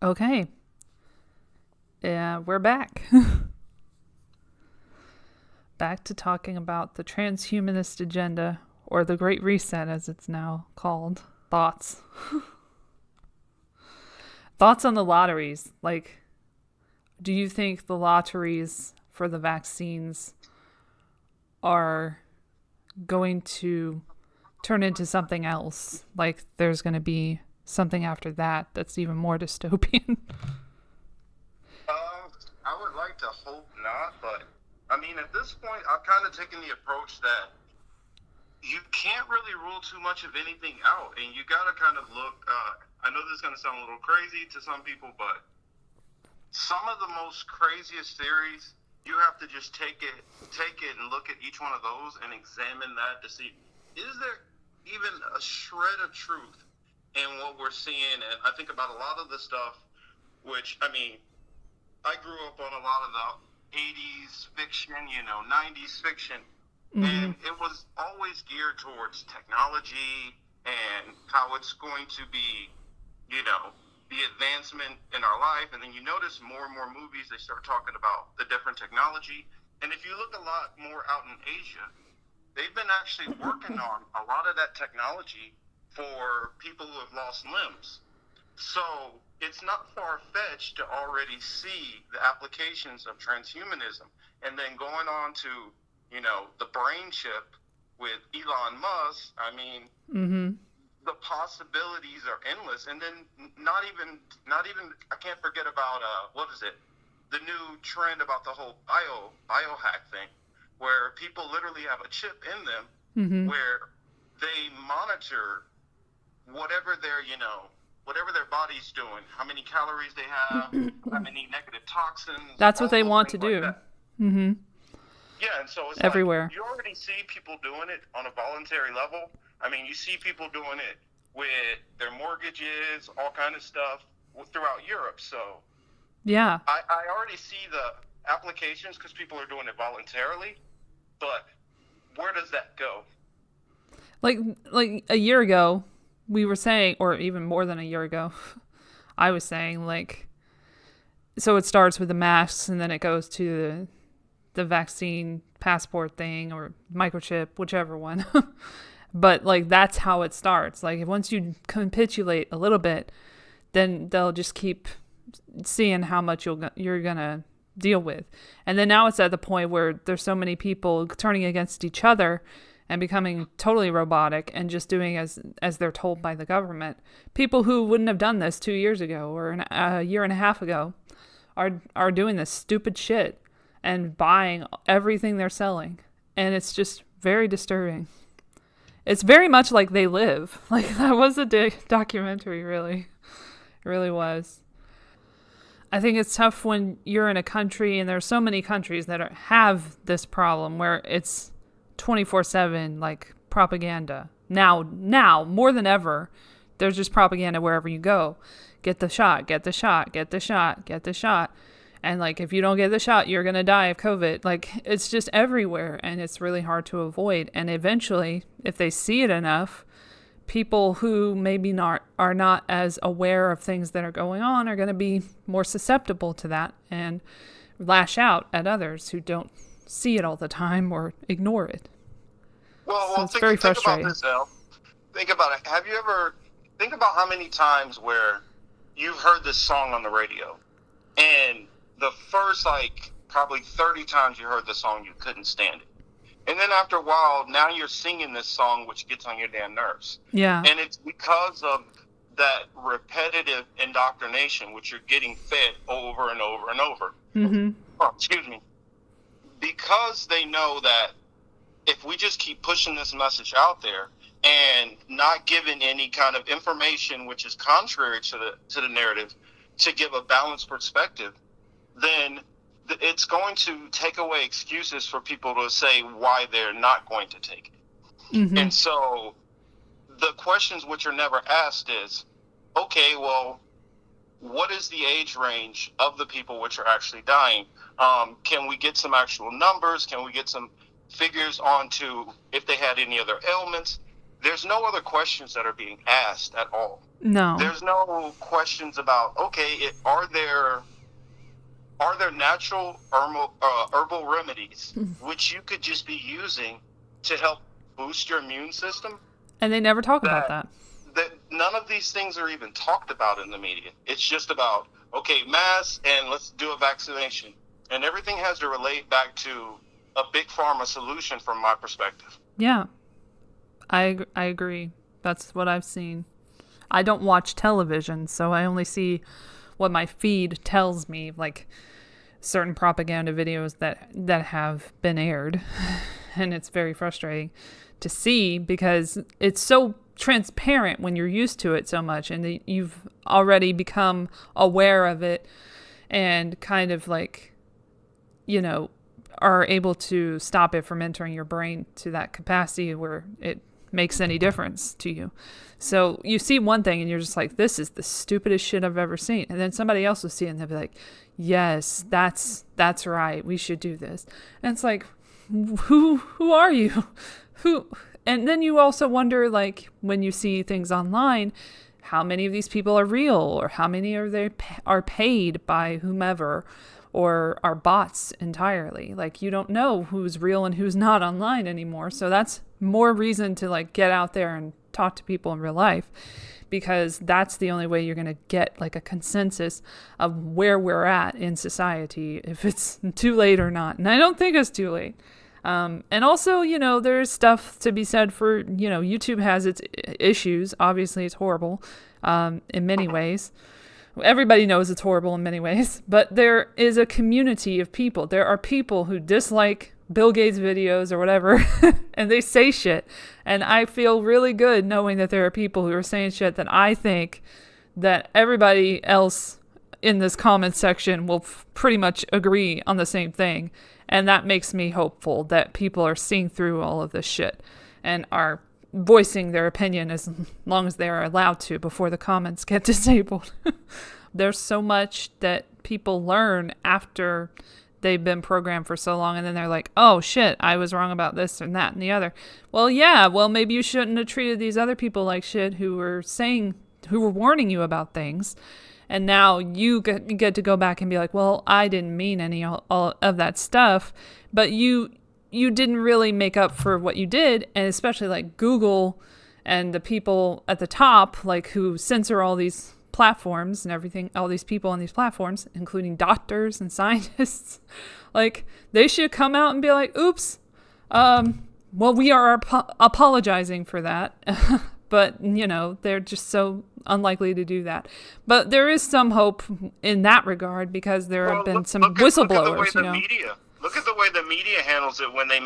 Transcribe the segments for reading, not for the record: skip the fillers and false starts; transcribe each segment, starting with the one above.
Okay. Yeah, we're back. Back to talking about the transhumanist agenda, or the Great Reset as it's now called. Thoughts. Thoughts on the lotteries. Like, do you think the lotteries for the vaccines are going to turn into something else? Like, there's going to be something after that that's even more dystopian? I would like to hope not, but I mean, at this point, I've kind of taken the approach that you can't really rule too much of anything out, and you got to kind of look. I know this is going to sound a little crazy to some people, but some of the most craziest theories, you have to just take it and look at each one of those and examine that to see, is there even a shred of truth in what we're seeing? And I think about a lot of the stuff, which, I mean, I grew up on a lot of the 80s fiction, 90s fiction, and it was always geared towards technology and how it's going to be, the advancement in our life. And then you notice more and more movies, they start talking about the different technology. And if you look a lot more out in Asia, they've been actually working on a lot of that technology for people who have lost limbs. So it's not far-fetched to already see the applications of transhumanism. And then going on to, the brain chip with Elon Musk, I mean, the possibilities are endless. And then not even, I can't forget about, the new trend about the whole biohack thing, where people literally have a chip in them where they monitor whatever their body's doing, how many calories they have, how many negative toxins. That's what they want to do. Like yeah, and so it's everywhere. Like, you already see people doing it on a voluntary level. I mean, you see people doing it with their mortgages, all kind of stuff throughout Europe. So yeah, I already see the applications because people are doing it voluntarily. But where does that go? Like a year ago, we were saying, or even more than a year ago, I was saying, like, so it starts with the masks and then it goes to the vaccine passport thing or microchip, whichever one. But like, that's how it starts. Like, once you capitulate a little bit, then they'll just keep seeing how much you're gonna deal with. And then now it's at the point where there's so many people turning against each other and becoming totally robotic and just doing as they're told by the government. People who wouldn't have done this 2 years ago or a year and a half ago are doing this stupid shit and buying everything they're selling. And it's just very disturbing. It's very much like They Live. Like, that was a documentary, really. It really was. I think it's tough when you're in a country, and there's so many countries that have this problem where it's 24/7, like, propaganda. Now, more than ever, there's just propaganda wherever you go. Get the shot, get the shot, get the shot, get the shot. And, like, if you don't get the shot, you're going to die of COVID. Like, it's just everywhere, and it's really hard to avoid. And eventually, if they see it enough, people who maybe are not as aware of things that are going on are going to be more susceptible to that and lash out at others who don't see it all the time or ignore it. Well, so it's very frustrating. Think about this, Elle. Think about it. Have you ever think about how many times where you've heard this song on the radio, and the first probably 30 times you heard the song, you couldn't stand it, and then after a while, now you're singing this song, which gets on your damn nerves. Yeah, and it's because of that repetitive indoctrination, which you're getting fed over and over and over. Excuse me. Because they know that if we just keep pushing this message out there and not giving any kind of information which is contrary to the narrative to give a balanced perspective, then it's going to take away excuses for people to say why they're not going to take it. And so the questions which are never asked is, okay, well, what is the age range of the people which are actually dying? Can we get some actual numbers? Can we get some figures onto if they had any other ailments? there's no other questions that are being asked at all. No. There's no questions about, okay, are there natural herbal remedies which you could just be using to help boost your immune system? And they never talk about that. None of these things are even talked about in the media. It's just about, okay, masks and let's do a vaccination. And everything has to relate back to a big pharma solution from my perspective. Yeah, I agree. That's what I've seen. I don't watch television, so I only see what my feed tells me, like certain propaganda videos that have been aired. And it's very frustrating to see because it's so transparent when you're used to it so much and you've already become aware of it and kind of like, you know, are able to stop it from entering your brain to that capacity where it makes any difference to you. So you see one thing and you're just like, this is the stupidest shit I've ever seen. And then somebody else will see it and they'll be like, yes, that's right. We should do this. And it's like, who are you? Who? And then you also wonder, like, when you see things online, how many of these people are real, or how many are paid by whomever, or are bots entirely. Like, you don't know who's real and who's not online anymore. So that's more reason to like get out there and talk to people in real life, because that's the only way you're going to get like a consensus of where we're at in society, if it's too late or not. And I don't think it's too late. And also, you know, there's stuff to be said for, you know, YouTube has its issues. Obviously, it's horrible in many ways. Everybody knows it's horrible in many ways. But there is a community of people. There are people who dislike Bill Gates videos or whatever, and they say shit. And I feel really good knowing that there are people who are saying shit that I think that everybody else in this comment section will pretty much agree on the same thing. And that makes me hopeful that people are seeing through all of this shit and are voicing their opinion as long as they are allowed to before the comments get disabled. There's so much that people learn after they've been programmed for so long, and then they're like, oh shit, I was wrong about this and that and the other. Well, yeah, well, maybe you shouldn't have treated these other people like shit who were warning you about things. And now you get to go back and be like, well, I didn't mean any all of that stuff, but you didn't really make up for what you did. And especially like Google and the people at the top, like who censor all these platforms and everything, all these people on these platforms, including doctors and scientists, like they should come out and be like, oops, well, we are apologizing for that. But, you know, they're just so unlikely to do that. But there is some hope in that regard because there have been some whistleblowers. Look at the way the media handles it when they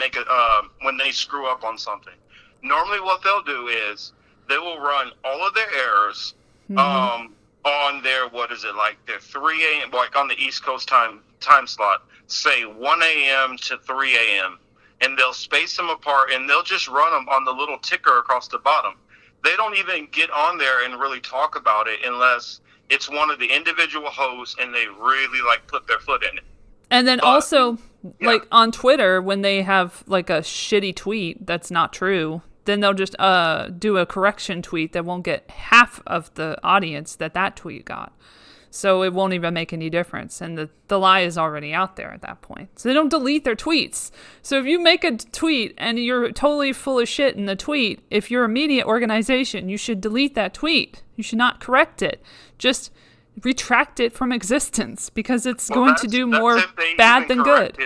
when they screw up on something. Normally, what they'll do is they will run all of their errors on their their 3 a.m. like on the East Coast time slot, say 1 a.m. to 3 a.m. and they'll space them apart and they'll just run them on the little ticker across the bottom. They don't even get on there and really talk about it unless it's one of the individual hosts and they really like put their foot in it. And then like on Twitter, when they have like a shitty tweet that's not true, then they'll just do a correction tweet that won't get half of the audience that tweet got. So it won't even make any difference. And the lie is already out there at that point. So they don't delete their tweets. So if you make a tweet and you're totally full of shit in the tweet, if you're a media organization, you should delete that tweet. You should not correct it. Just retract it from existence because it's going to do more bad than good.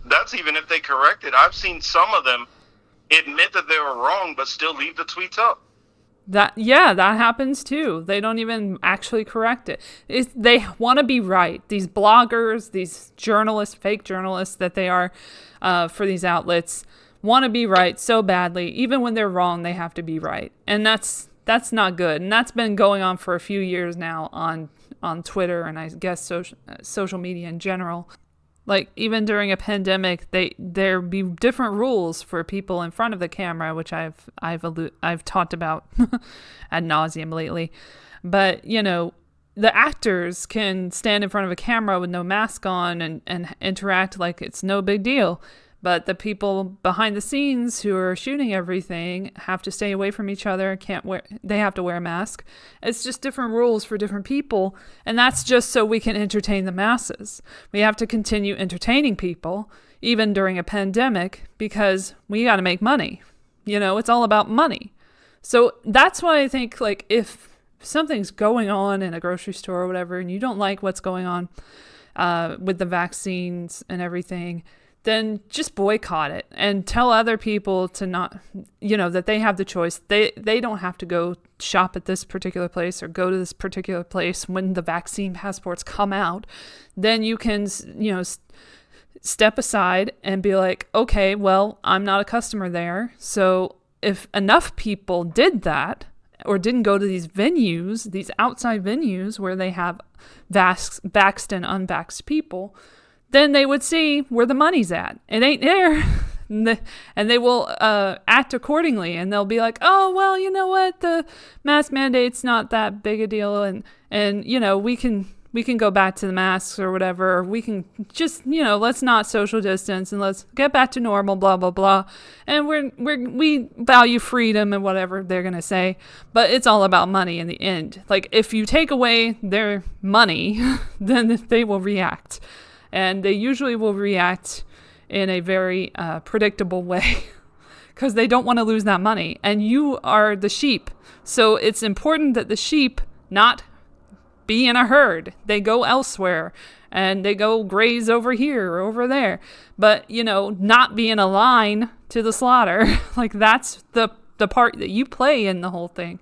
That's even if they correct it. I've seen some of them admit that they were wrong, but still leave the tweets up. That happens too. They don't even actually correct it. They want to be right. These bloggers, these journalists, fake journalists that they are for these outlets, want to be right so badly. Even when they're wrong, they have to be right. And that's not good. And that's been going on for a few years now on Twitter and I guess social media in general. Like even during a pandemic, there be different rules for people in front of the camera, which I've talked about ad nauseum lately. But you know, the actors can stand in front of a camera with no mask on and interact like it's no big deal. But the people behind the scenes who are shooting everything have to stay away from each other. They have to wear a mask. It's just different rules for different people. And that's just so we can entertain the masses. We have to continue entertaining people, even during a pandemic, because we got to make money. It's all about money. So that's why I think, like, if something's going on in a grocery store or whatever, and you don't like what's going on with the vaccines and everything, then just boycott it and tell other people to not, that they have the choice. They don't have to go shop at this particular place or go to this particular place when the vaccine passports come out. Then you can, step aside and be like, okay, well, I'm not a customer there. So if enough people did that, or didn't go to these venues, these outside venues where they have vaxxed and unvaxxed people, then they would see where the money's at. It ain't there. And they will act accordingly. And they'll be like, oh, well, you know what? The mask mandate's not that big a deal. And we can go back to the masks or whatever. Or we can just, let's not social distance and let's get back to normal, blah, blah, blah. And we value freedom and whatever they're going to say. But it's all about money in the end. Like, if you take away their money, then they will react. And they usually will react in a very predictable way because they don't want to lose that money. And you are the sheep. So it's important that the sheep not be in a herd. They go elsewhere and they go graze over here or over there. But, not be in a line to the slaughter. Like, that's the part that you play in the whole thing.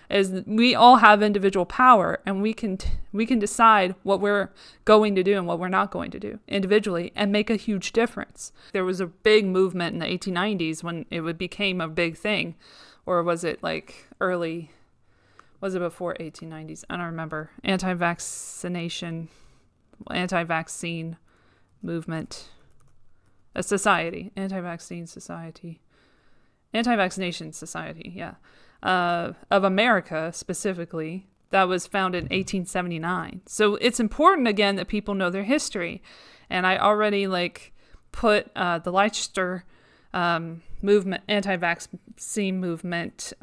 Is we all have individual power, and we can decide what we're going to do and what we're not going to do individually and make a huge difference. There was a big movement in the 1890s when it became a big thing. Or was it like early, was it before 1890s? I don't remember. Anti-vaccine movement. A society. Anti-vaccination society, yeah. Of America specifically, that was founded in 1879. So it's important, again, that people know their history. And I already put the Leicester movement, anti-vaccine movement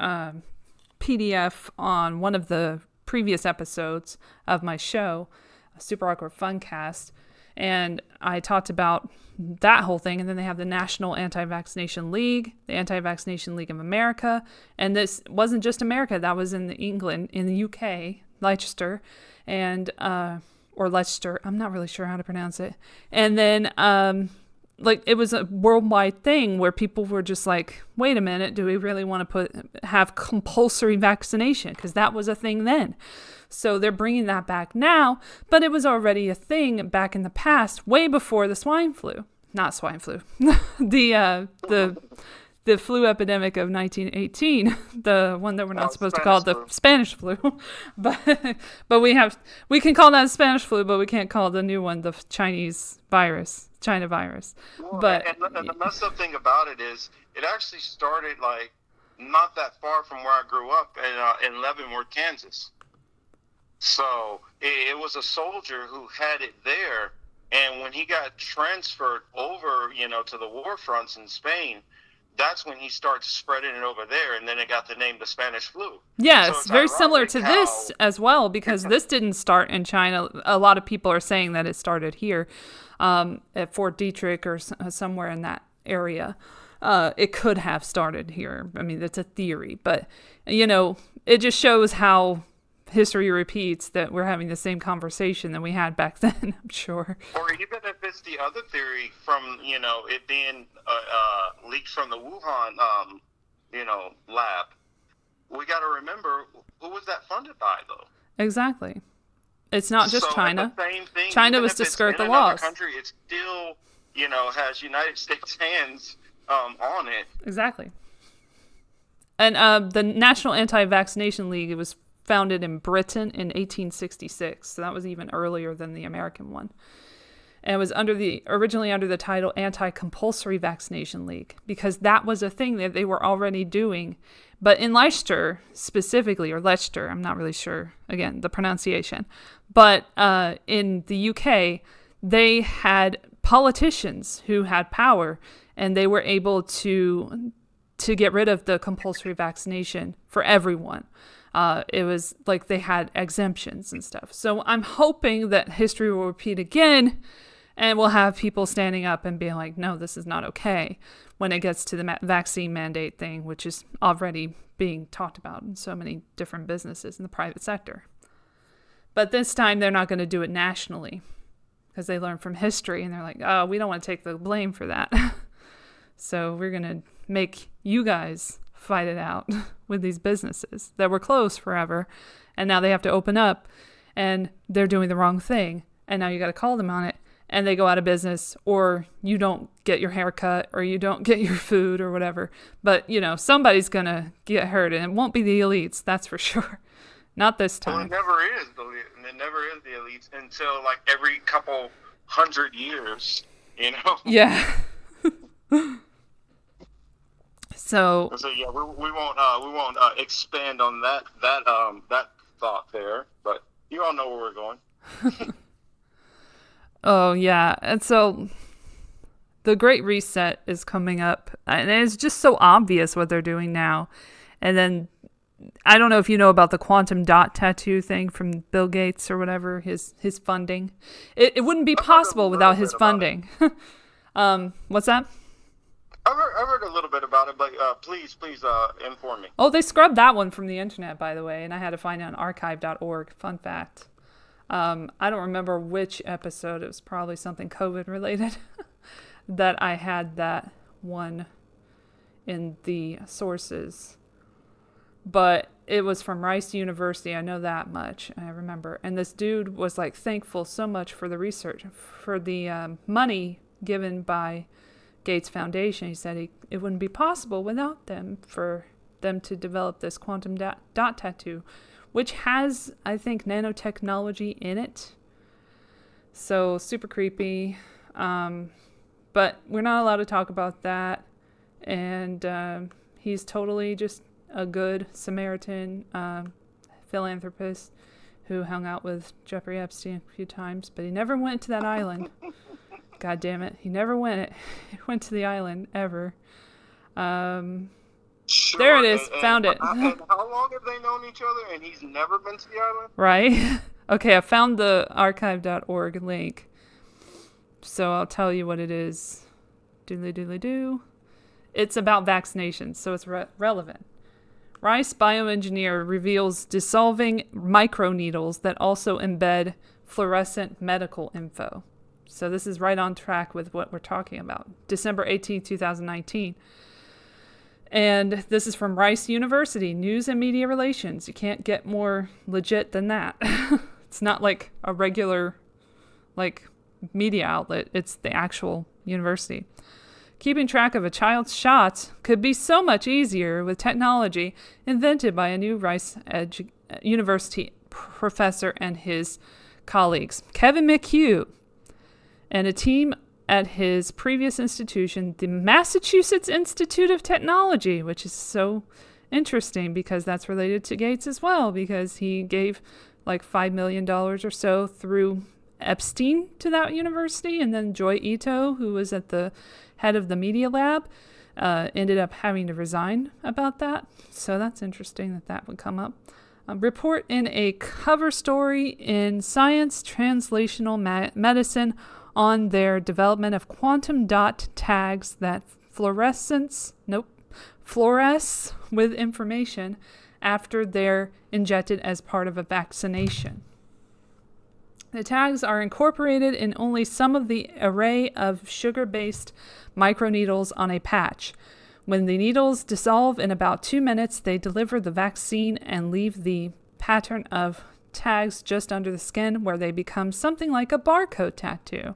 PDF on one of the previous episodes of my show, Super Awkward Funcast. And I talked about that whole thing. And then they have the National Anti-Vaccination League, the Anti-Vaccination League of America. And this wasn't just America. That was in England, in the UK, Leicester, and, or Leicester. I'm not really sure how to pronounce it. And then, it was a worldwide thing where people were just like, wait a minute, do we really want to have compulsory vaccination? Because that was a thing then. So they're bringing that back now, but it was already a thing back in the past, way before the swine flu. Not swine flu. the flu epidemic of 1918, the one that we're not supposed to call the Spanish flu. but we can call that Spanish flu, but we can't call the new one the China virus. Well, and the messed up thing about it is it actually started not that far from where I grew up in Leavenworth, Kansas. So it was a soldier who had it there, and when he got transferred over, to the war fronts in Spain, that's when he starts spreading it over there, and then it got the name the Spanish flu. Yeah, so it's very similar to this as well, because this didn't start in China. A lot of people are saying that it started here at Fort Detrick or somewhere in that area. It could have started here. I mean, it's a theory, but, it just shows how history repeats, that we're having the same conversation that we had back then, I'm sure. Or even if it's the other theory from, it being leaked from the Wuhan, lab, we got to remember, who was that funded by, though? Exactly. It's not just China. The same thing, China was to skirt the laws. Country, it still, has United States hands on it. Exactly. And the National Anti-Vaccination League, it was founded in Britain in 1866. So that was even earlier than the American one. And it was originally under the title Anti-Compulsory Vaccination League, because that was a thing that they were already doing. But in Leicester specifically, or Leicester, I'm not really sure, again, the pronunciation. But in the UK, they had politicians who had power, and they were able to get rid of the compulsory vaccination for everyone. It was like they had exemptions and stuff. So I'm hoping that history will repeat again, and we'll have people standing up and being like, no, this is not okay, when it gets to the vaccine mandate thing, which is already being talked about in so many different businesses in the private sector. But this time they're not going to do it nationally, because they learned from history, and they're like, oh, we don't want to take the blame for that. So we're going to make you guys fight it out with these businesses that were closed forever, and now they have to open up, and they're doing the wrong thing, and now you got to call them on it, and they go out of business, or you don't get your hair cut, or you don't get your food, or whatever. But, somebody's going to get hurt, and it won't be the elites, that's for sure. Not this time. Well, it never is the elites until, like, every couple 100 years, Yeah. So yeah, we won't expand on that thought there, but you all know where we're going. Oh, yeah. And so the Great Reset is coming up, and it's just so obvious what they're doing now. And then I don't know if you know about the quantum dot tattoo thing from Bill Gates or whatever, his funding. It wouldn't be possible without his funding. What's that? I've heard a little bit about it, but please inform me. Oh, they scrubbed that one from the internet, by the way, and I had to find it on archive.org. Fun fact. I don't remember which episode. It was probably something COVID related that I had that one in the sources. But it was from Rice University. I know that much. I remember. And this dude was like thankful so much for the research, for the money given by Gates Foundation. He said it wouldn't be possible without them, for them to develop this quantum dot tattoo, which has, I think, nanotechnology in it. So super creepy. But we're not allowed to talk about that. And he's totally just a good Samaritan philanthropist who hung out with Jeffrey Epstein a few times, but he never went to that island. God damn it. He never went to the island ever. Sure, there it is. Found it. And how long have they known each other and he's never been to the island? Right? Okay, I found the archive.org link. So I'll tell you what it is. Doodly-doodly-doo. It's about vaccinations, so it's relevant. Rice bioengineer reveals dissolving microneedles that also embed fluorescent medical info. So this is right on track with what we're talking about. December 18, 2019. And this is from Rice University, News and Media Relations. You can't get more legit than that. It's not like a regular media outlet. It's the actual university. Keeping track of a child's shots could be so much easier with technology invented by a new Rice University professor and his colleagues. Kevin McHugh and a team at his previous institution, the Massachusetts Institute of Technology, which is so interesting because that's related to Gates as well, because he gave like $5 million or so through Epstein to that university, and then Joy Ito, who was at the head of the media lab, ended up having to resign about that. So that's interesting that would come up. Report in a cover story in Science Translational Medicine on their development of quantum dot tags that fluoresce with information after they're injected as part of a vaccination. The tags are incorporated in only some of the array of sugar-based microneedles on a patch. When the needles dissolve in about 2 minutes, they deliver the vaccine and leave the pattern of tags just under the skin, where they become something like a barcode tattoo.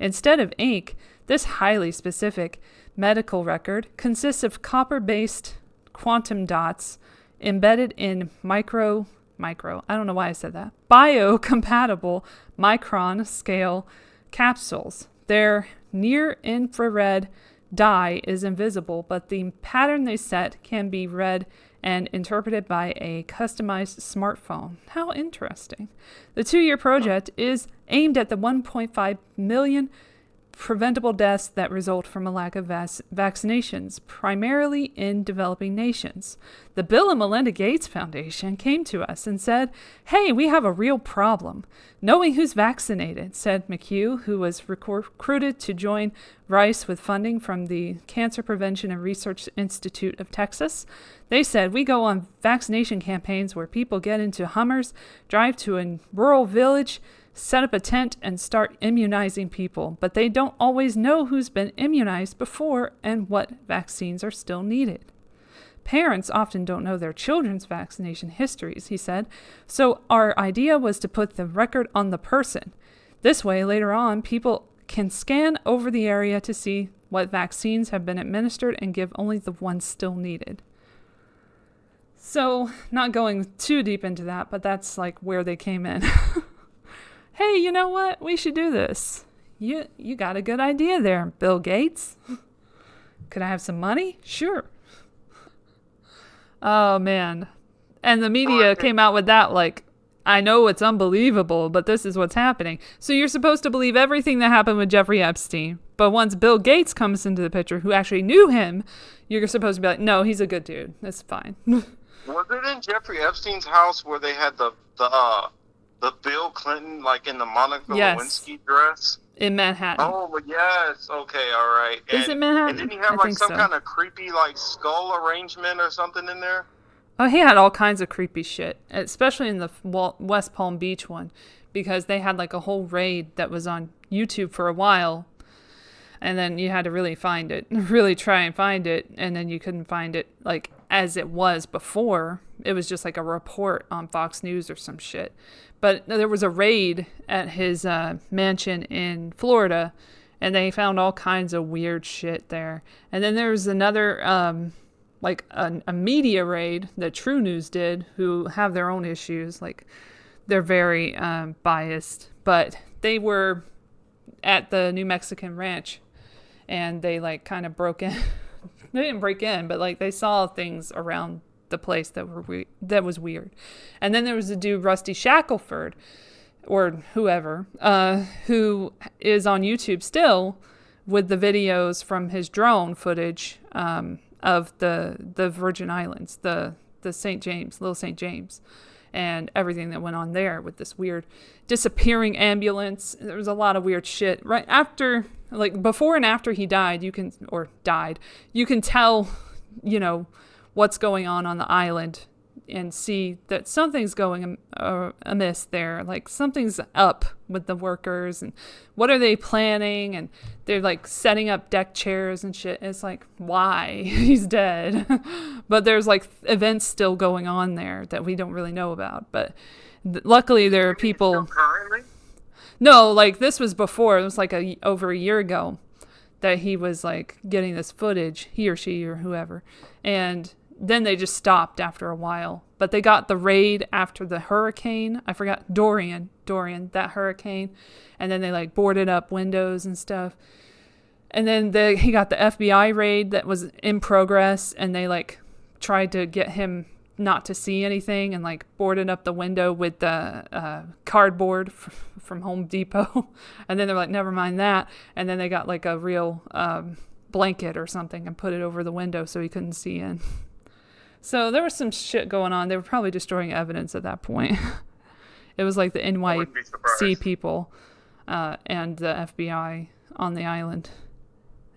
Instead of ink, this highly specific medical record consists of copper-based quantum dots embedded in I don't know why I said that, biocompatible micron scale capsules. Their near-infrared dye is invisible, but the pattern they set can be read and interpreted by a customized smartphone. How interesting. The 2-year project is aimed at the 1.5 million preventable deaths that result from a lack of vaccinations, primarily in developing nations. The Bill and Melinda Gates Foundation came to us and said, "Hey, we have a real problem. Knowing who's vaccinated," said McHugh, who was recruited to join Rice with funding from the Cancer Prevention and Research Institute of Texas. They said, "We go on vaccination campaigns where people get into Hummers, drive to a rural village, set up a tent, and start immunizing people. But they don't always know who's been immunized before and what vaccines are still needed. Parents often don't know their children's vaccination histories," he said. "So our idea was to put the record on the person. This way, later on, people can scan over the area to see what vaccines have been administered and give only the ones still needed." So, not going too deep into that, but that's like where they came in. Hey, you know what? We should do this. You got a good idea there, Bill Gates. Could I have some money? Sure. Oh, man. And the media came out with that like, "I know it's unbelievable, but this is what's happening." So you're supposed to believe everything that happened with Jeffrey Epstein. But once Bill Gates comes into the picture, who actually knew him, you're supposed to be like, "No, he's a good dude. That's fine." Was it in Jeffrey Epstein's house where they had the Bill Clinton, like in the Monica Lewinsky dress? In Manhattan. Oh, yes. Okay, all right. Is it Manhattan? And didn't he have like some kind of creepy like skull arrangement or something in there? Oh, he had all kinds of creepy shit, especially in the West Palm Beach one, because they had like a whole raid that was on YouTube for a while, and then you had to really find it, really try and find it, and then you couldn't find it like as it was before. It was just like a report on Fox News or some shit. But there was a raid at his mansion in Florida, and they found all kinds of weird shit there. And then there was another, like a media raid that True News did, who have their own issues. Like, they're very biased. But they were at the New Mexican ranch, and they like kind of broke in. They didn't break in, but like they saw things around the place that was weird. And then there was a dude, Rusty Shackelford, or whoever, who is on YouTube still with the videos from his drone footage of the Virgin Islands, the St. James, Little St. James, and everything that went on there with this weird disappearing ambulance. There was a lot of weird shit. Right after, like before and after he died, you can tell, you know, what's going on the island, and see that something's going amiss there. Like something's up with the workers, and what are they planning? And they're like setting up deck chairs and shit. It's like, why? He's dead. But there's like events still going on there that we don't really know about. But luckily there are people. No, like this was before. It was like over a year ago that he was like getting this footage, he or she or whoever. And then they just stopped after a while. But they got the raid after the hurricane. I forgot, Dorian, that hurricane. And then they like boarded up windows and stuff. And then he got the FBI raid that was in progress. And they like tried to get him not to see anything, and like boarded up the window with the cardboard from Home Depot. And then they're like, never mind that. And then they got like a real blanket or something and put it over the window so he couldn't see in. So there was some shit going on. They were probably destroying evidence at that point. It was like the NYC people and the FBI on the island.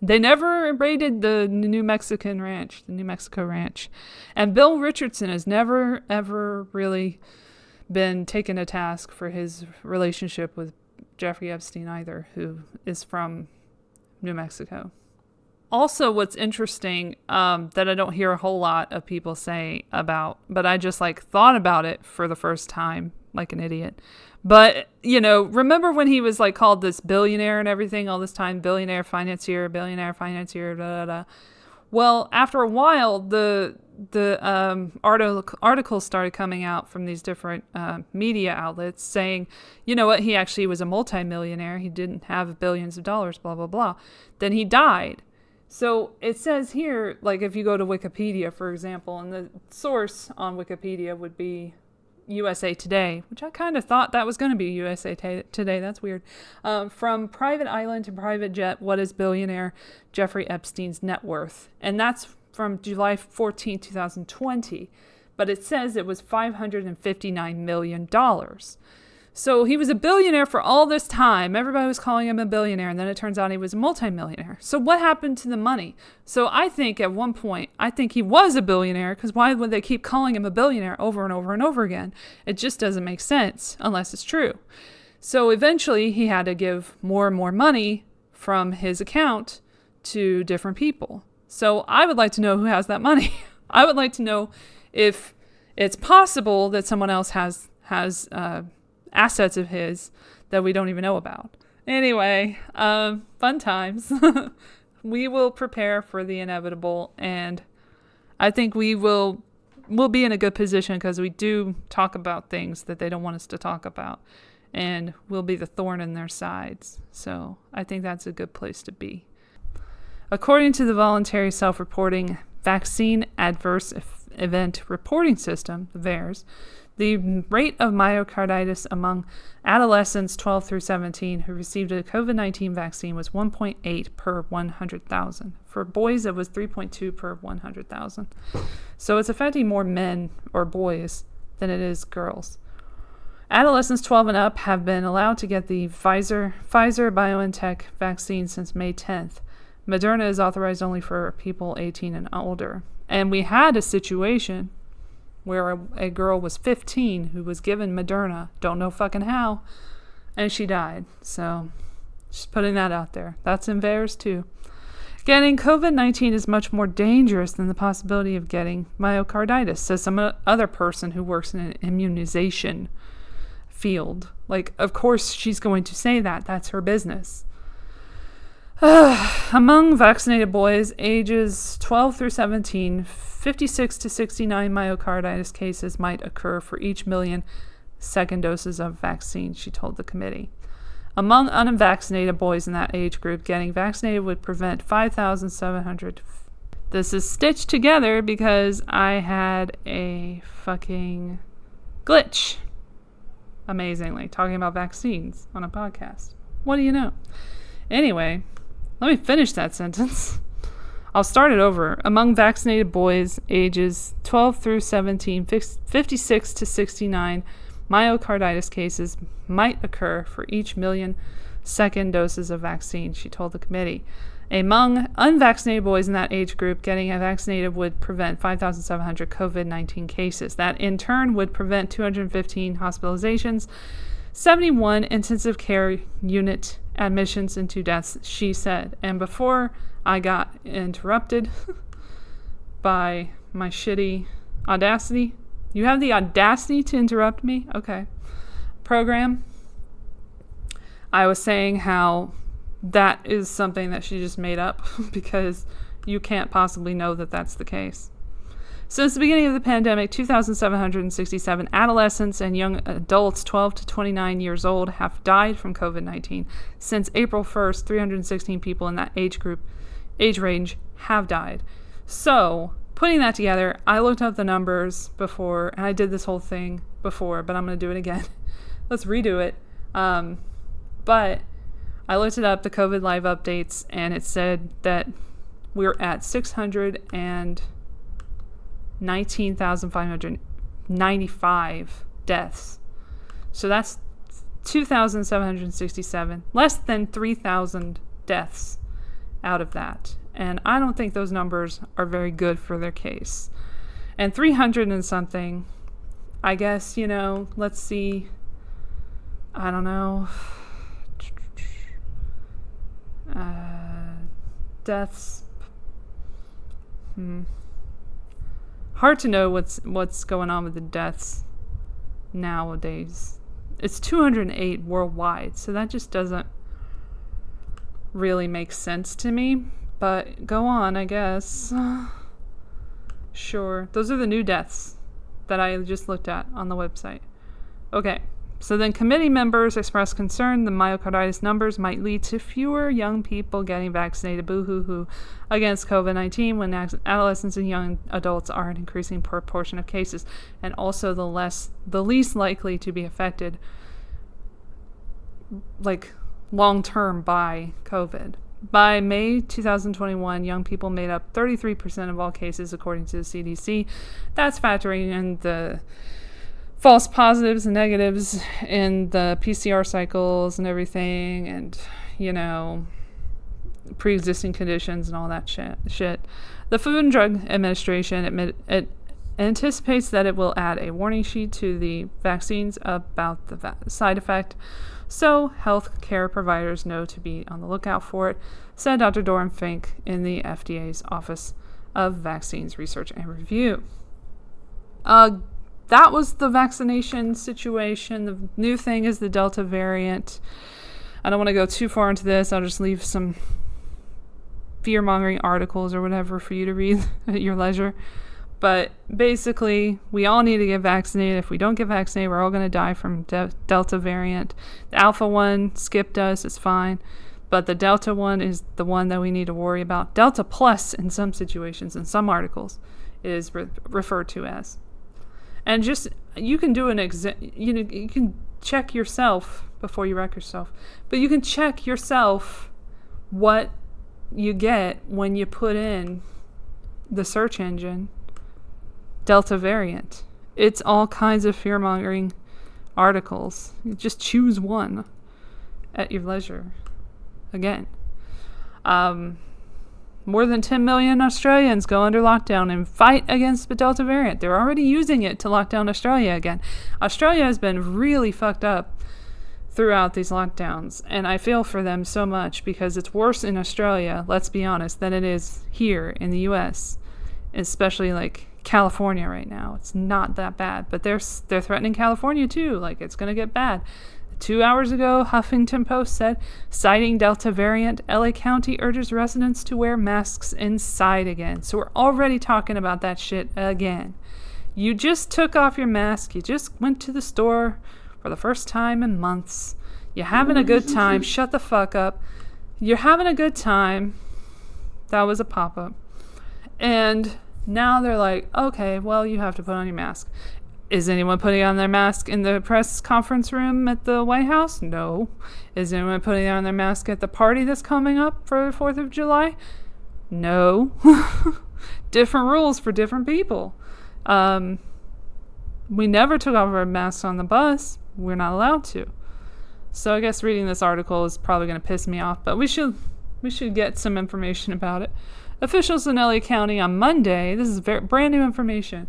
They never raided the New Mexico ranch. And Bill Richardson has never, ever really been taken to task for his relationship with Jeffrey Epstein either, who is from New Mexico. Also, what's interesting that I don't hear a whole lot of people say about, but I just like thought about it for the first time, like an idiot. But, you know, remember when he was like called this billionaire and everything all this time, billionaire financier, blah, blah, blah. Well, after a while, the articles started coming out from these different media outlets saying, you know what, he actually was a multimillionaire. He didn't have billions of dollars, blah, blah, blah. Then he died. So it says here, like if you go to Wikipedia, for example, and the source on Wikipedia would be USA Today, which I kind of thought that was going to be USA Today. That's weird. From private island to private jet, what is billionaire Jeffrey Epstein's net worth? And that's from July 14, 2020. But it says it was $559 million. So he was a billionaire for all this time. Everybody was calling him a billionaire, and then it turns out he was a multimillionaire. So what happened to the money? So I think at one point, I think he was a billionaire, because why would they keep calling him a billionaire over and over and over again? It just doesn't make sense unless it's true. So eventually he had to give more and more money from his account to different people. So I would like to know who has that money. I would like to know if it's possible that someone else has assets of his that we don't even know about. Anyway, fun times. We will prepare for the inevitable, and I think we'll be in a good position because we do talk about things that they don't want us to talk about, and we'll be the thorn in their sides. So I think that's a good place to be. According to the voluntary self-reporting vaccine adverse event reporting system, the VAERS, the rate of myocarditis among adolescents 12 through 17 who received a COVID-19 vaccine was 1.8 per 100,000. For boys, it was 3.2 per 100,000. So it's affecting more men or boys than it is girls. Adolescents 12 and up have been allowed to get the Pfizer-BioNTech vaccine since May 10th. Moderna is authorized only for people 18 and older. And we had a situation where a girl was 15 who was given Moderna, don't know fucking how, and she died. So, just putting that out there. That's in VAERS too. Getting COVID-19 is much more dangerous than the possibility of getting myocarditis, says some other person who works in an immunization field. Like, of course she's going to say that. That's her business. Among vaccinated boys ages 12 through 17, 56 to 69 myocarditis cases might occur for each million second doses of vaccine, she told the committee. Among unvaccinated boys in that age group, getting vaccinated would prevent 5,700. This is stitched together because I had a fucking glitch. Amazingly, talking about vaccines on a podcast. What do you know? Anyway, let me finish that sentence. I'll start it over. Among vaccinated boys ages 12 through 17, 56 to 69, myocarditis cases might occur for each million second doses of vaccine, she told the committee. Among unvaccinated boys in that age group, getting vaccinated would prevent 5,700 COVID-19 cases. That, in turn, would prevent 215 hospitalizations, 71 intensive care unit admissions, and 2 deaths, she said. And before I got interrupted by my shitty audacity, you have the audacity to interrupt me? Okay. Program. I was saying how that is something that she just made up because you can't possibly know that that's the case. Since the beginning of the pandemic, 2,767 adolescents and young adults 12 to 29 years old have died from COVID-19. Since April 1st, 316 people in that age range have died. So, putting that together, I looked up the numbers before, and I did this whole thing before, but I'm going to do it again. Let's redo it. But I looked it up, the COVID live updates, and it said that we're at 619,595 deaths. So that's 2,767, less than 3,000 deaths out of that. And I don't think those numbers are very good for their case. And 300 and something, I guess, let's see, I don't know, deaths. Hard to know what's going on with the deaths nowadays. It's 208 worldwide, so that just doesn't really make sense to me. But go on, I guess. Sure. Those are the new deaths that I just looked at on the website. Okay. So then committee members expressed concern the myocarditis numbers might lead to fewer young people getting vaccinated, boo-hoo-hoo, against COVID-19 when adolescents and young adults are an increasing proportion of cases, and also the least likely to be affected, like, long-term by COVID. By May 2021, young people made up 33% of all cases, according to the CDC. That's factoring in the false positives and negatives in the PCR cycles and everything, and, pre-existing conditions and all that shit. The Food and Drug Administration anticipates that it will add a warning sheet to the vaccines about the side effect, so health care providers know to be on the lookout for it, said Dr. Doran Fink in the FDA's Office of Vaccines Research and Review. That was the vaccination situation. The new thing is the Delta variant. I don't want to go too far into this. I'll just leave some fear-mongering articles or whatever for you to read at your leisure. But basically, we all need to get vaccinated. If we don't get vaccinated, we're all going to die from Delta variant. The Alpha one skipped us. It's fine. But the Delta one is the one that we need to worry about. Delta plus, in some situations, in some articles, is referred to as. And just, you can do you can check yourself before you wreck yourself. But you can check yourself what you get when you put in the search engine Delta variant. It's all kinds of fear-mongering articles. You just choose one at your leisure. Again. More than 10 million Australians go under lockdown and fight against the Delta variant. They're already using it to lock down Australia again. Australia has been really fucked up throughout these lockdowns, and I feel for them so much because it's worse in Australia, let's be honest, than it is here in the US, especially like California right now. It's not that bad, but they're threatening California too. Like, it's going to get bad. 2 hours ago, Huffington Post said, citing Delta variant, LA County urges residents to wear masks inside again. So we're already talking about that shit again. You just took off your mask. You just went to the store for the first time in months. You're having a good time. Shut the fuck up. You're having a good time. That was a pop-up. And now they're like, okay, well, you have to put on your mask. Is anyone putting on their mask in the press conference room at the White House? No. Is anyone putting on their mask at the party that's coming up for the 4th of July? No. Different rules for different people. We never took off our masks on the bus. We're not allowed to. So I guess reading this article is probably going to piss me off, but we should get some information about it. Officials in LA County on Monday, this is brand new information,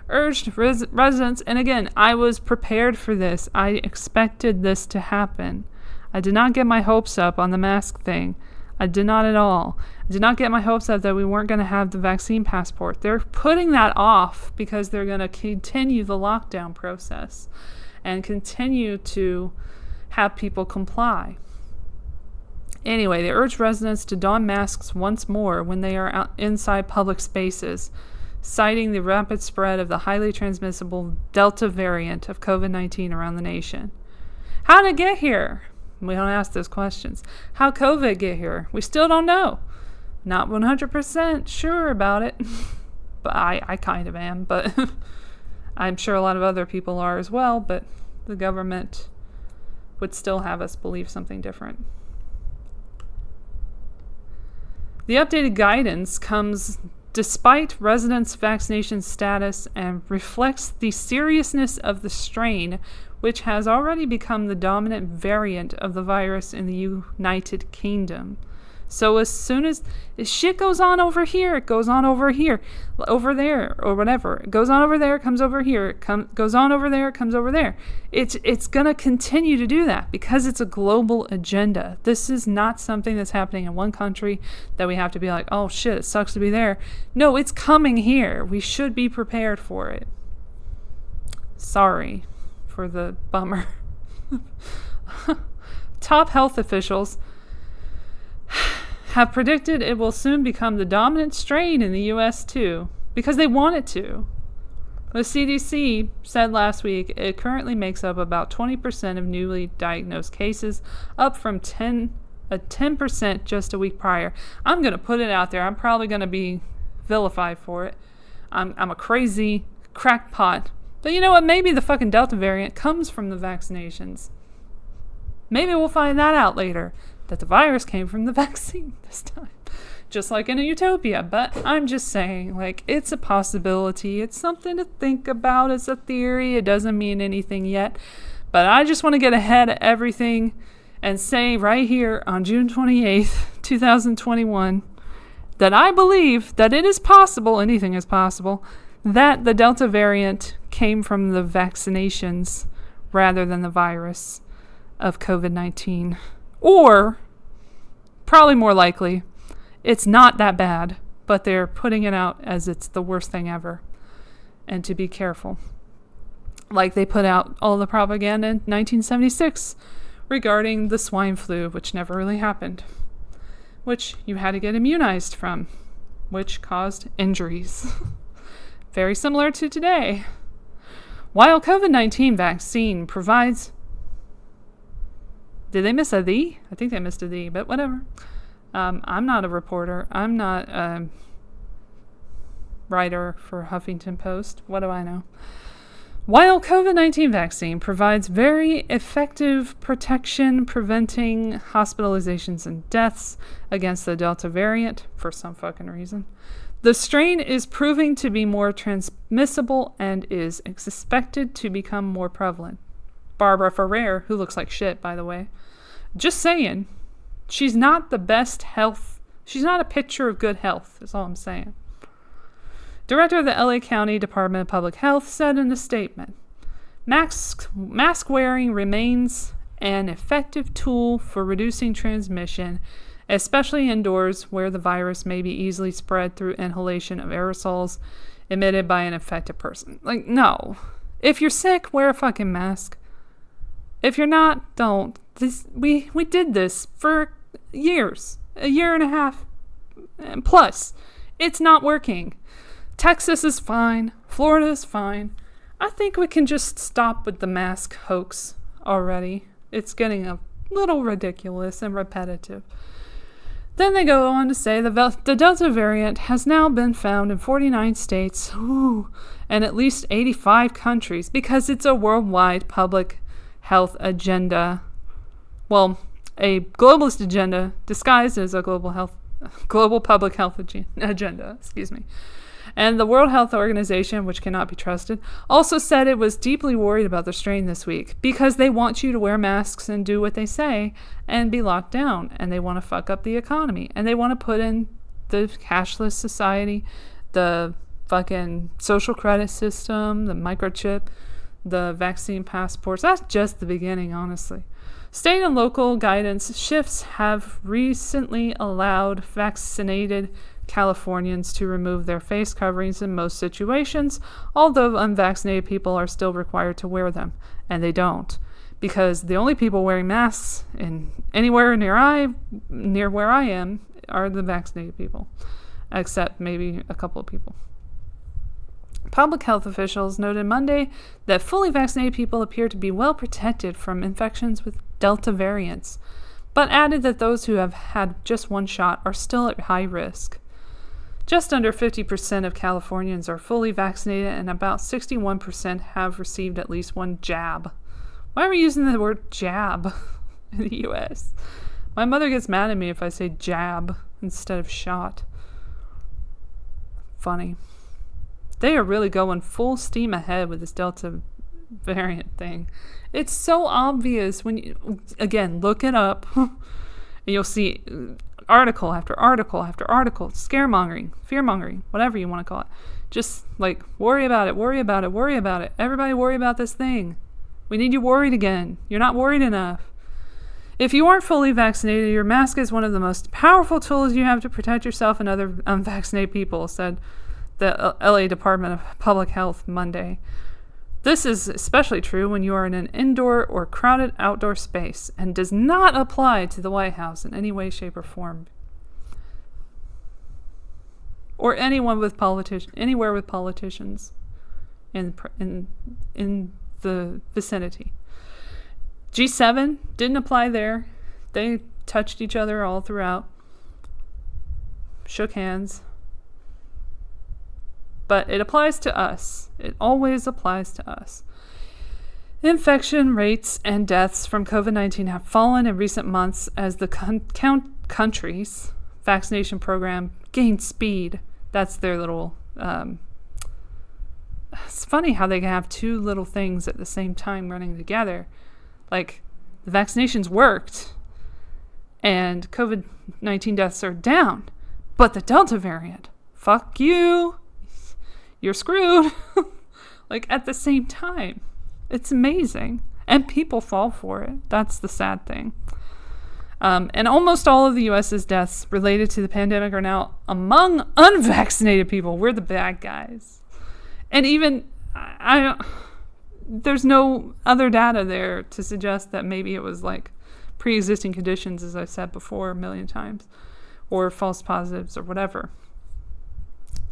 urged residents, and again, I was prepared for this. I expected this to happen. I did not get my hopes up on the mask thing. I did not at all. I did not get my hopes up that we weren't going to have the vaccine passport. They're putting that off because they're going to continue the lockdown process and continue to have people comply. Anyway, they urge residents to don masks once more when they are out inside public spaces, citing the rapid spread of the highly transmissible Delta variant of COVID-19 around the nation. How did it get here? We don't ask those questions. How COVID get here? We still don't know. Not 100% sure about it. But I kind of am, but I'm sure a lot of other people are as well, but the government would still have us believe something different. The updated guidance comes despite residents' vaccination status and reflects the seriousness of the strain, which has already become the dominant variant of the virus in the United Kingdom. So as soon as shit goes on over here, it goes on over here, over there, or whatever. It goes on over there, comes over here, goes on over there, comes over there. It's going to continue to do that because it's a global agenda. This is not something that's happening in one country that we have to be like, oh shit, it sucks to be there. No, it's coming here. We should be prepared for it. Sorry for the bummer. Top health officials have predicted it will soon become the dominant strain in the U.S. too, because they want it to. The CDC said last week it currently makes up about 20% of newly diagnosed cases, up from 10% just a week prior. I'm going to put it out there. I'm probably going to be vilified for it. I'm a crazy crackpot. But you know what? Maybe the fucking Delta variant comes from the vaccinations. Maybe we'll find that out later, that the virus came from the vaccine this time. Just like in a utopia. But I'm just saying, like, it's a possibility. It's something to think about as a theory. It doesn't mean anything yet. But I just want to get ahead of everything and say right here on June 28th, 2021, that I believe that it is possible, anything is possible, that the Delta variant came from the vaccinations rather than the virus of COVID-19. Or, probably more likely, it's not that bad, but they're putting it out as it's the worst thing ever. And to be careful. Like they put out all the propaganda in 1976 regarding the swine flu, which never really happened. Which you had to get immunized from, which caused injuries. Very similar to today. While COVID-19 vaccine provides... Did they miss a "the"? I think they missed a "the", but whatever. I'm not a reporter. I'm not a writer for Huffington Post. What do I know? While COVID-19 vaccine provides very effective protection preventing hospitalizations and deaths against the Delta variant, for some fucking reason, the strain is proving to be more transmissible and is expected to become more prevalent. Barbara Ferrer, who looks like shit, by the way. Just saying. She's not the best health. She's not a picture of good health, is all I'm saying. Director of the LA County Department of Public Health said in a statement, mask wearing remains an effective tool for reducing transmission, especially indoors where the virus may be easily spread through inhalation of aerosols emitted by an infected person. Like, no. If you're sick, wear a fucking mask. If you're not, don't. We did this for years. A year and a half plus. It's not working. Texas is fine. Florida is fine. I think we can just stop with the mask hoax already. It's getting a little ridiculous and repetitive. Then they go on to say the Delta variant has now been found in 49 states and at least 85 countries because it's a worldwide public health agenda. Well, a globalist agenda disguised as a global public health agenda. And the World Health Organization, which cannot be trusted, also said it was deeply worried about the strain this week because they want you to wear masks and do what they say and be locked down. And they want to fuck up the economy. And they want to put in the cashless society, the fucking social credit system, the microchip, the vaccine passports. That's just the beginning, honestly. State and local guidance shifts have recently allowed vaccinated Californians to remove their face coverings in most situations, although unvaccinated people are still required to wear them, and they don't, because the only people wearing masks in anywhere near where I am are the vaccinated people, except maybe a couple of people. Public health officials noted Monday that fully vaccinated people appear to be well protected from infections with Delta variants, but added that those who have had just one shot are still at high risk. Just under 50% of Californians are fully vaccinated and about 61% have received at least one jab. Why are we using the word jab in the U.S.? My mother gets mad at me if I say jab instead of shot. Funny. They are really going full steam ahead with this Delta variant thing. It's so obvious when you, again, look it up and you'll see article after article after article, scaremongering, fear-mongering, whatever you want to call it. Just like, worry about it, worry about it, worry about it. Everybody worry about this thing. We need you worried again. You're not worried enough. If you aren't fully vaccinated, your mask is one of the most powerful tools you have to protect yourself and other unvaccinated people, said the LA Department of Public Health Monday. This is especially true when you are in an indoor or crowded outdoor space and does not apply to the White House in any way, shape, or form. Or anywhere with politicians. in the vicinity. G7 didn't apply there. They touched each other all throughout, shook hands. But it applies to us. It always applies to us. Infection rates and deaths from COVID-19 have fallen in recent months as the country's vaccination program gained speed. That's their little... it's funny how they can have two little things at the same time running together. Like, the vaccinations worked, and COVID-19 deaths are down. But the Delta variant, fuck you. You're screwed. Like, at the same time. It's amazing. And people fall for it. That's the sad thing. And almost all of the U.S.'s deaths related to the pandemic are now among unvaccinated people. We're the bad guys. And even, there's no other data there to suggest that maybe it was like pre-existing conditions, as I've said before a million times, or false positives or whatever.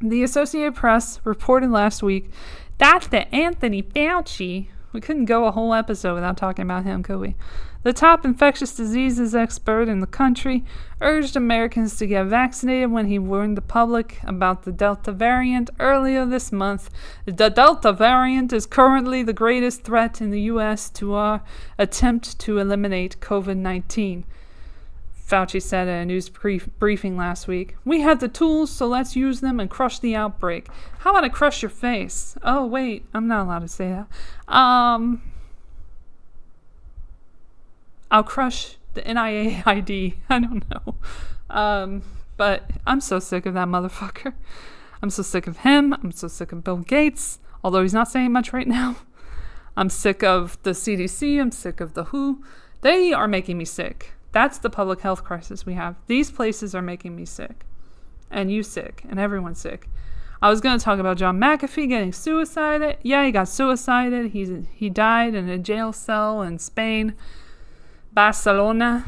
The Associated Press reported last week that Anthony Fauci, we couldn't go a whole episode without talking about him, could we? The top infectious diseases expert in the country urged Americans to get vaccinated when he warned the public about the Delta variant earlier this month. The Delta variant is currently the greatest threat in the U.S. to our attempt to eliminate COVID-19. Fauci said at a news briefing last week. We have the tools, so let's use them and crush the outbreak. How about I crush your face? Oh, wait, I'm not allowed to say that. I'll crush the NIAID. I don't know. But I'm so sick of that motherfucker. I'm so sick of him. I'm so sick of Bill Gates, although he's not saying much right now. I'm sick of the CDC. I'm sick of the WHO. They are making me sick. That's the public health crisis we have. These places are making me sick. And you sick. And everyone's sick. I was going to talk about John McAfee getting suicided. Yeah, he got suicided. He died in a jail cell in Spain, Barcelona.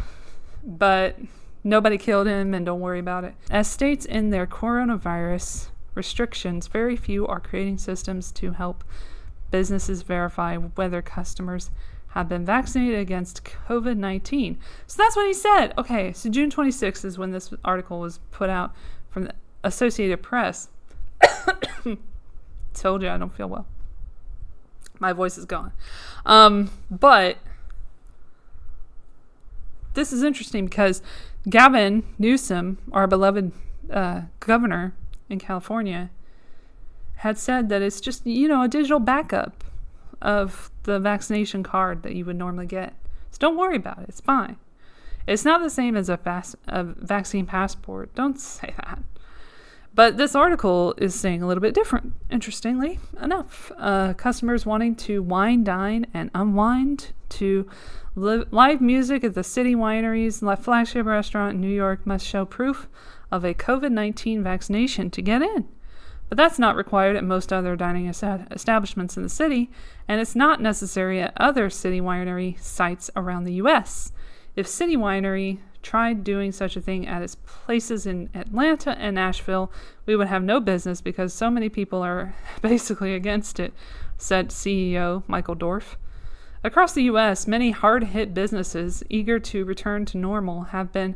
But nobody killed him, and don't worry about it. As states in their coronavirus restrictions, very few are creating systems to help businesses verify whether customers have been vaccinated against COVID-19. So that's what he said. Okay, so June 26th is when this article was put out from the Associated Press. Told you I don't feel well. My voice is gone. But this is interesting because Gavin Newsom, our beloved governor in California, had said that it's just, a digital backup of the vaccination card that you would normally get. So don't worry about it. It's fine. It's not the same as a vaccine passport. Don't say that. But this article is saying a little bit different, interestingly enough. Customers wanting to wine, dine, and unwind to live music at the city wineries, flagship restaurant in New York must show proof of a COVID-19 vaccination to get in. But that's not required at most other dining establishments in the city, and it's not necessary at other city winery sites around the U.S. If City Winery tried doing such a thing at its places in Atlanta and Nashville, we would have no business because so many people are basically against it, said CEO Michael Dorf. Across the U.S., many hard-hit businesses eager to return to normal have been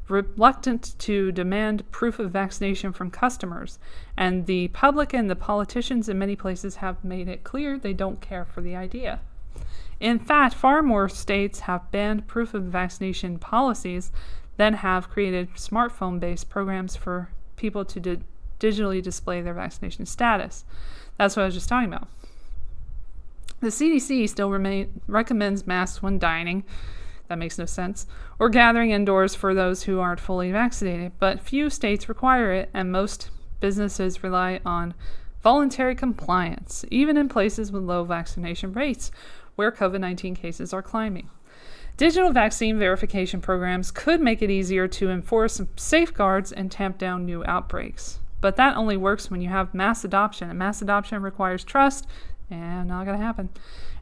reluctant to demand proof of vaccination from customers, and the public and the politicians in many places have made it clear they don't care for the idea. In fact, far more states have banned proof of vaccination policies than have created smartphone-based programs for people to digitally display their vaccination status. That's what I was just talking about. The CDC still recommends masks when dining. That makes no sense. Or gathering indoors for those who aren't fully vaccinated. But few states require it, and most businesses rely on voluntary compliance, even in places with low vaccination rates, where COVID-19 cases are climbing. Digital vaccine verification programs could make it easier to enforce safeguards and tamp down new outbreaks. But that only works when you have mass adoption, and mass adoption requires trust, and not going to happen.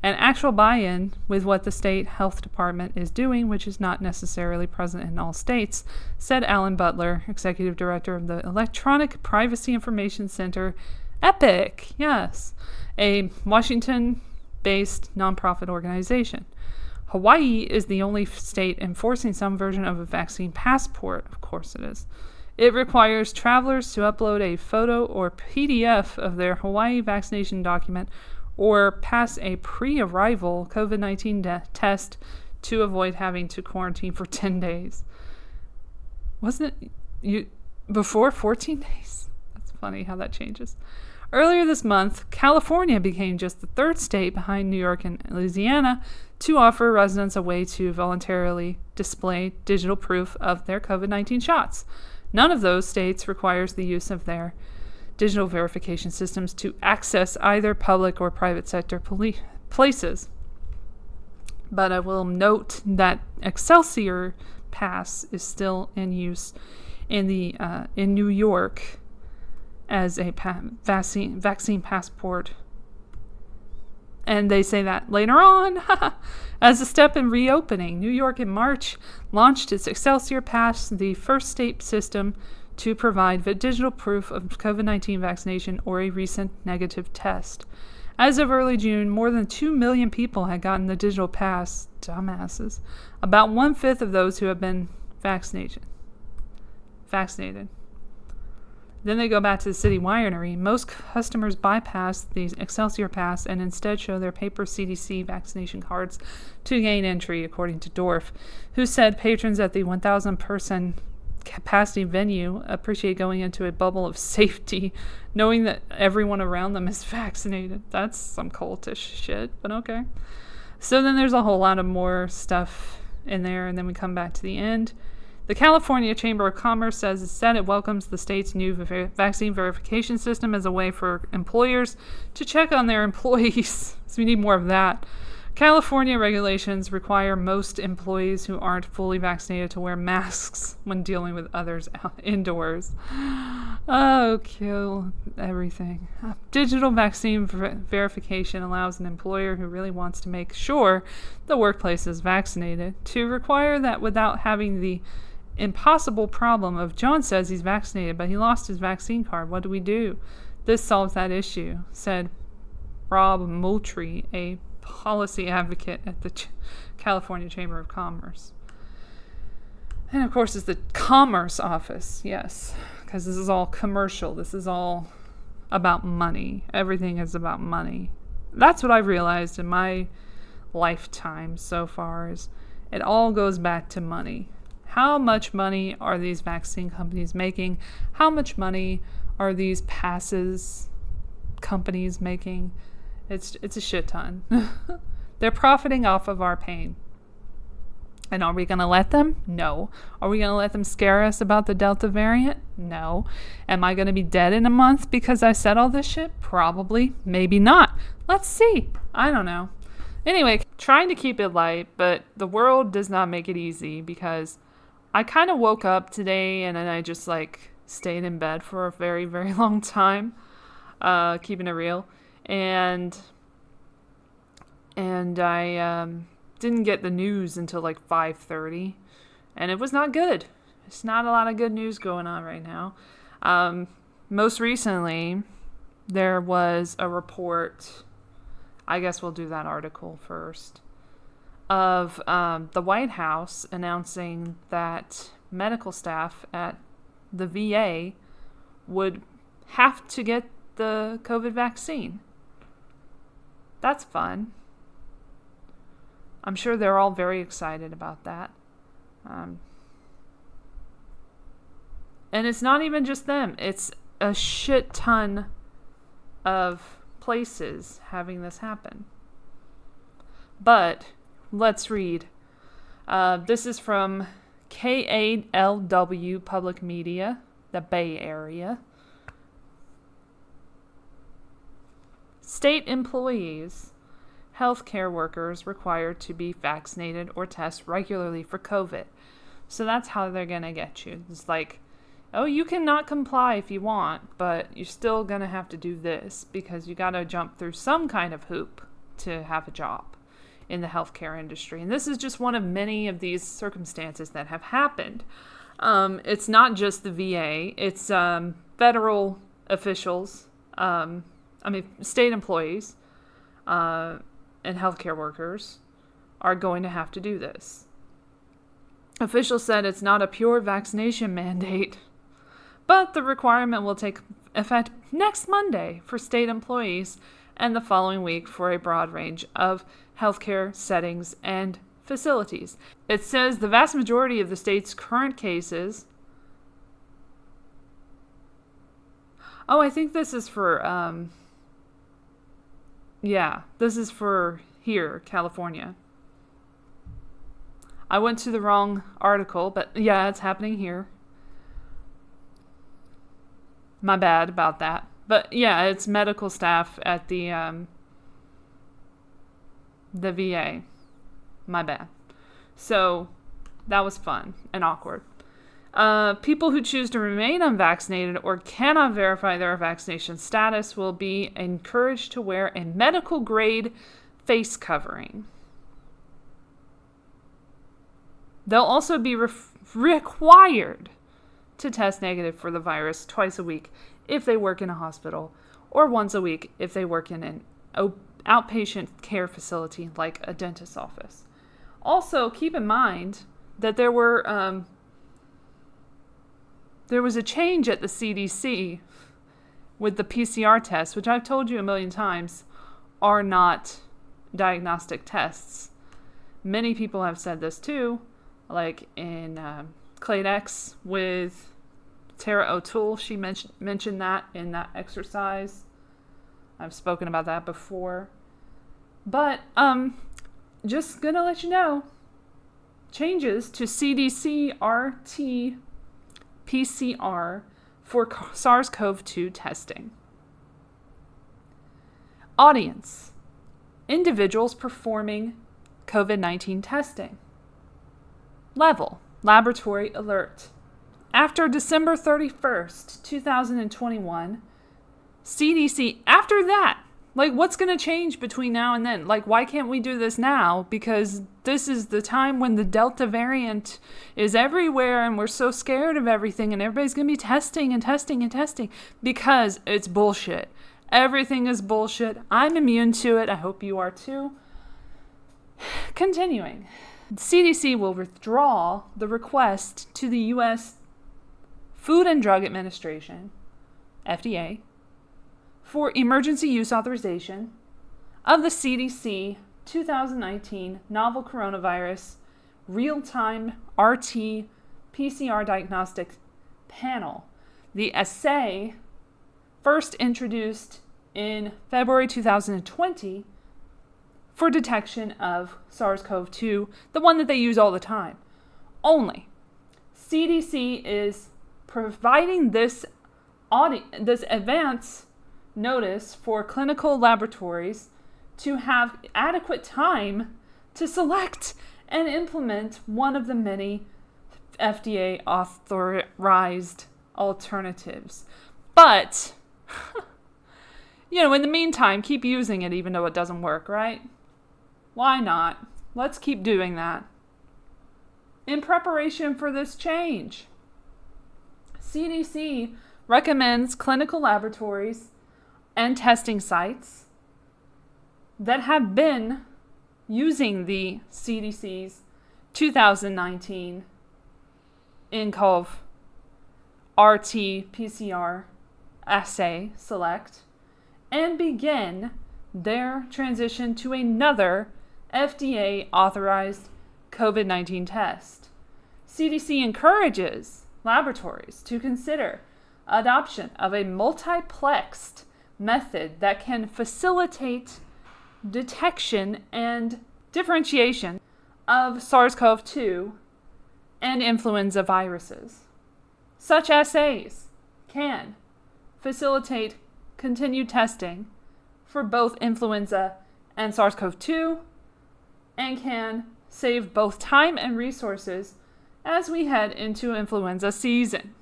And actual buy-in with what the state health department is doing, which is not necessarily present in all states, said Alan Butler, executive director of the Electronic Privacy Information Center Epic, yes. A Washington-based nonprofit organization. Hawaii is the only state enforcing some version of a vaccine passport. Of course it is. It requires travelers to upload a photo or PDF of their Hawaii vaccination document or pass a pre-arrival COVID-19 test to avoid having to quarantine for 10 days. Wasn't it before 14 days? That's funny how that changes. Earlier this month, California became just the third state behind New York and Louisiana to offer residents a way to voluntarily display digital proof of their COVID-19 shots. None of those states requires the use of their digital verification systems to access either public or private sector places. But I will note that Excelsior Pass is still in use in New York as a vaccine passport. And they say that later on, as a step in reopening, New York in March launched its Excelsior Pass, the first state system to provide digital proof of COVID-19 vaccination or a recent negative test. As of early June, more than 2 million people had gotten the digital pass. Dumbasses. About 1/5 of those who have been vaccinated. Then they go back to the city winery. Most customers bypass the Excelsior Pass and instead show their paper CDC vaccination cards to gain entry, according to Dorff, who said patrons at the 1,000-person capacity venue appreciate going into a bubble of safety, knowing that everyone around them is vaccinated. That's some cultish shit, but okay. So then there's a whole lot of more stuff in there, and then we come back to the end. The California Chamber of Commerce says it welcomes the state's new vaccine verification system as a way for employers to check on their employees. So we need more of that. California regulations require most employees who aren't fully vaccinated to wear masks when dealing with others indoors. Oh, kill everything. Digital vaccine verification allows an employer who really wants to make sure the workplace is vaccinated to require that without having the impossible problem of John says he's vaccinated, but he lost his vaccine card. What do we do? This solves that issue, said Rob Moultrie, a policy advocate at the California Chamber of Commerce. And of course, it's the Commerce Office, yes, because this is all commercial. This is all about money. Everything is about money. That's what I've realized in my lifetime so far, is it all goes back to money. How much money are these vaccine companies making? How much money are these passes companies making? It's a shit ton. They're profiting off of our pain. And are we going to let them? No. Are we going to let them scare us about the Delta variant? No. Am I going to be dead in a month because I said all this shit? Probably. Maybe not. Let's see. I don't know. Anyway, trying to keep it light, but the world does not make it easy, because I kind of woke up today and then I just stayed in bed for a very, very long time, keeping it real. And I didn't get the news until 5:30, and it was not good. It's not a lot of good news going on right now. Most recently, there was a report, I guess we'll do that article first, of the White House announcing that medical staff at the VA would have to get the COVID vaccine. That's fun. I'm sure they're all very excited about that. And it's not even just them. It's a shit ton of places having this happen. But let's read. This is from KALW Public Media, the Bay Area. State employees, healthcare workers required to be vaccinated or test regularly for COVID. So that's how they're going to get you. It's oh, you can not comply if you want, but you're still going to have to do this because you got to jump through some kind of hoop to have a job in the healthcare industry. And this is just one of many of these circumstances that have happened. It's not just the VA. It's federal officials state employees and healthcare workers are going to have to do this. Officials said it's not a pure vaccination mandate, but the requirement will take effect next Monday for state employees and the following week for a broad range of healthcare settings and facilities. It says the vast majority of the state's current cases. Oh, I think this is for, this is for here, California. I went to the wrong article, but yeah, it's happening here. My bad about that. But yeah, it's medical staff at the VA. My bad. So that was fun and awkward. People who choose to remain unvaccinated or cannot verify their vaccination status will be encouraged to wear a medical grade face covering. They'll also be required to test negative for the virus twice a week if they work in a hospital, or once a week if they work in an outpatient care facility like a dentist's office. Also, keep in mind that there was a change at the CDC with the PCR tests, which I've told you a million times are not diagnostic tests. Many people have said this too, like in Clade X with Tara O'Toole. She mentioned that in that exercise. I've spoken about that before. But just gonna let you know, changes to CDC RT-PCR for SARS-CoV-2 testing. Audience: individuals performing COVID-19 testing. Level: laboratory alert. After December 31st, 2021, CDC, after that, like, what's going to change between now and then? Like, why can't we do this now? Because this is the time when the Delta variant is everywhere and we're so scared of everything and everybody's going to be testing and testing and testing because it's bullshit. Everything is bullshit. I'm immune to it. I hope you are too. Continuing. CDC will withdraw the request to the U.S. Food and Drug Administration, FDA, for emergency use authorization of the CDC 2019 novel coronavirus real-time RT-PCR diagnostic panel. The assay, first introduced in February 2020, for detection of SARS-CoV-2, the one that they use all the time. Only CDC is providing this advance notice for clinical laboratories to have adequate time to select and implement one of the many FDA authorized alternatives. But, in the meantime, keep using it even though it doesn't work, right? Why not? Let's keep doing that. In preparation for this change, CDC recommends clinical laboratories and testing sites that have been using the CDC's 2019 INCOV RT-PCR assay select and begin their transition to another FDA-authorized COVID-19 test. CDC encourages laboratories to consider adoption of a multiplexed method that can facilitate detection and differentiation of SARS-CoV-2 and influenza viruses. Such assays can facilitate continued testing for both influenza and SARS-CoV-2 and can save both time and resources as we head into influenza season.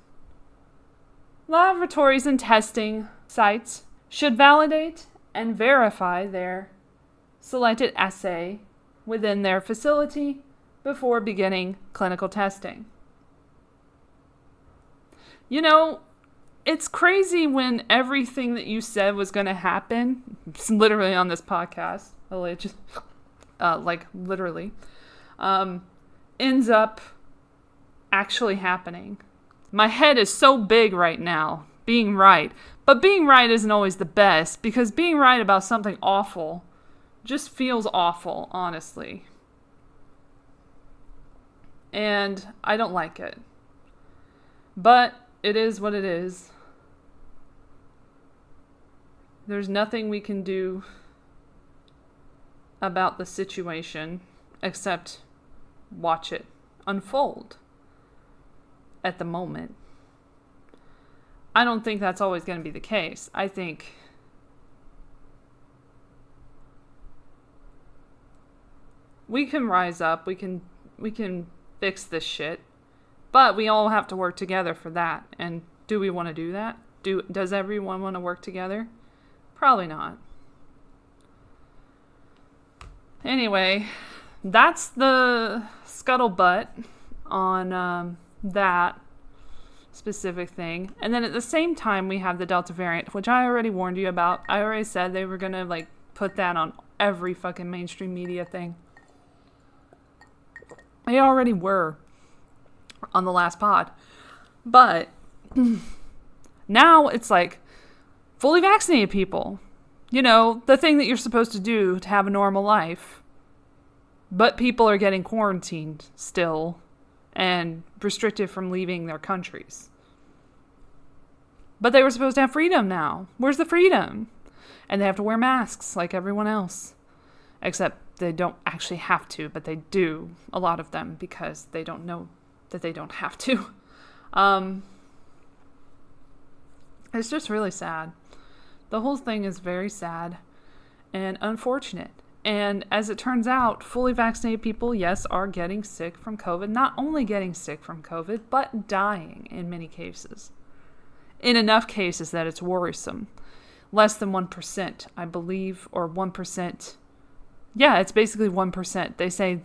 Laboratories and testing sites should validate and verify their selected assay within their facility before beginning clinical testing. it's crazy when everything that you said was going to happen, it's literally on this podcast, literally, ends up actually happening. My head is so big right now, being right. But being right isn't always the best, because being right about something awful just feels awful, honestly. And I don't like it. But it is what it is. There's nothing we can do about the situation except watch it unfold at the moment. I don't think that's always going to be the case. I think we can rise up, we can fix this shit, but we all have to work together for that. And do we want to do that? Does everyone want to work together? Probably not. Anyway, that's the scuttlebutt on that specific thing. And then at the same time, we have the Delta variant, which I already warned you about. I already said they were going to put that on every fucking mainstream media thing. They already were on the last pod. But now it's fully vaccinated people. You know, the thing that you're supposed to do to have a normal life. But people are getting quarantined still and restricted from leaving their countries. But they were supposed to have freedom now. Where's the freedom? And they have to wear masks like everyone else. Except they don't actually have to, but they do, a lot of them, because they don't know that they don't have to. It's just really sad. The whole thing is very sad and unfortunate. And as it turns out, fully vaccinated people, yes, are getting sick from COVID. Not only getting sick from COVID, but dying in many cases. In enough cases that it's worrisome. Less than 1%, I believe, or 1%. Yeah, it's basically 1%. They say